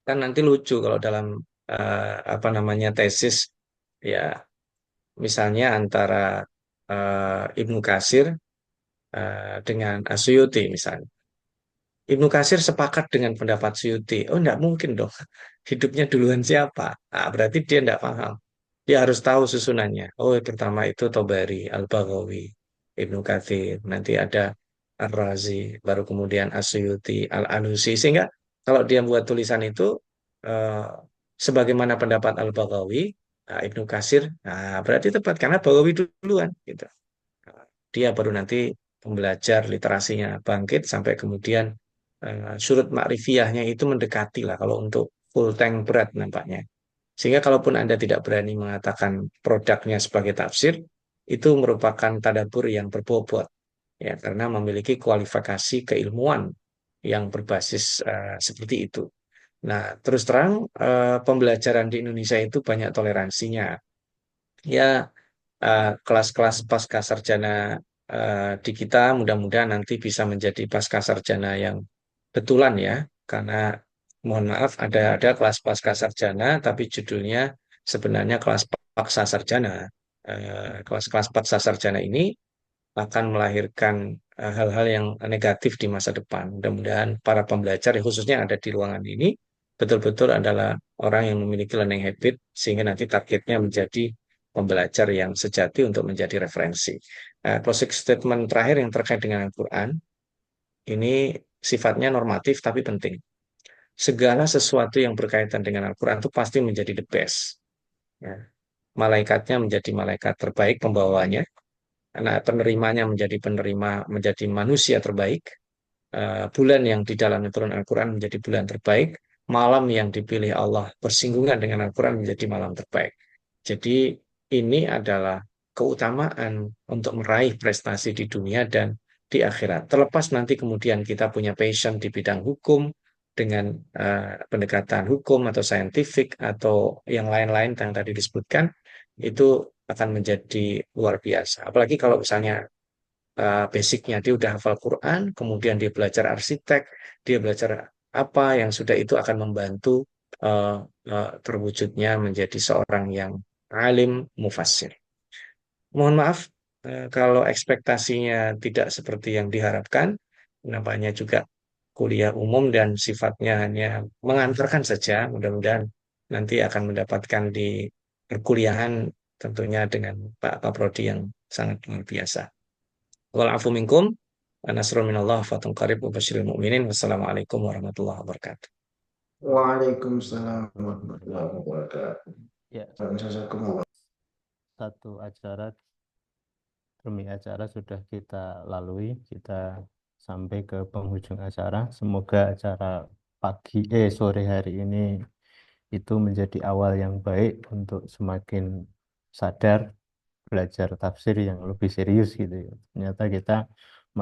Speaker 3: Kan nanti lucu kalau dalam apa namanya tesis, ya misalnya antara Ibnu Katsir dengan Asyuti misalnya. Ibnu Katsir sepakat dengan pendapat Suyuti. Oh, enggak mungkin dong. Hidupnya duluan siapa? Ah, berarti dia enggak paham. Dia harus tahu susunannya. Oh, pertama itu Tobari, Al-Baghawi, Ibnu Katsir. Nanti ada Ar-Razi, baru kemudian Asyuti, Al-Alusi. Sehingga kalau dia buat tulisan itu, eh, sebagaimana pendapat Al-Baghawi, Ibnu Katsir, nah, berarti tepat. Karena Baghawi duluan. Gitu. Dia baru nanti pembelajar literasinya bangkit sampai kemudian surut makrifiyahnya itu mendekati lah kalau untuk full tank berat nampaknya. Sehingga kalaupun Anda tidak berani mengatakan produknya sebagai tafsir, itu merupakan tadabbur yang berbobot ya karena memiliki kualifikasi keilmuan yang berbasis seperti itu. Nah, terus terang pembelajaran di Indonesia itu banyak toleransinya. Ya, kelas-kelas pasca sarjana di kita mudah-mudahan nanti bisa menjadi pasca sarjana yang betulan ya, karena mohon maaf ada kelas pasca sarjana tapi judulnya sebenarnya kelas paksa sarjana. Kelas-kelas paksa sarjana ini akan melahirkan hal-hal yang negatif di masa depan. Mudah-mudahan para pembelajar, khususnya yang ada di ruangan ini, betul-betul adalah orang yang memiliki learning habit, sehingga nanti targetnya menjadi pembelajar yang sejati untuk menjadi referensi. Closing statement terakhir yang terkait dengan Al-Quran, ini sifatnya normatif tapi penting. Segala sesuatu yang berkaitan dengan Al-Quran itu pasti menjadi the best. Ya. Malaikatnya menjadi malaikat terbaik pembawanya, karena penerimanya menjadi penerima, menjadi manusia terbaik. Bulan yang di dalamnya turun Al-Quran menjadi bulan terbaik. Malam yang dipilih Allah bersinggungan dengan Al-Quran menjadi malam terbaik. Jadi ini adalah keutamaan untuk meraih prestasi di dunia dan di akhirat. Terlepas nanti kemudian kita punya passion di bidang hukum dengan pendekatan hukum atau saintifik atau yang lain-lain yang tadi disebutkan, itu akan menjadi luar biasa. Apalagi kalau misalnya basicnya dia udah hafal Quran, kemudian dia belajar arsitek, dia belajar apa yang sudah itu akan membantu terwujudnya menjadi seorang yang alim mufassir. Mohon maaf kalau ekspektasinya tidak seperti yang diharapkan, nampaknya juga kuliah umum dan sifatnya hanya mengantarkan saja. Mudah-mudahan nanti akan mendapatkan di perkuliahan tentunya dengan Pak Kaprodi yang sangat luar biasa. Walafu minkum, nasrun minallah, fatun qarib, wa basyiril mu'minin. Wassalamualaikum warahmatullahi wabarakatuh.
Speaker 1: Waalaikumsalam warahmatullahi wabarakatuh.
Speaker 2: Ya,
Speaker 1: Jazakumullah.
Speaker 2: satu acara demi acara sudah kita lalui, kita sampai ke penghujung acara. Semoga acara sore hari ini itu menjadi awal yang baik untuk semakin sadar belajar tafsir yang lebih serius gitu ya. Ternyata kita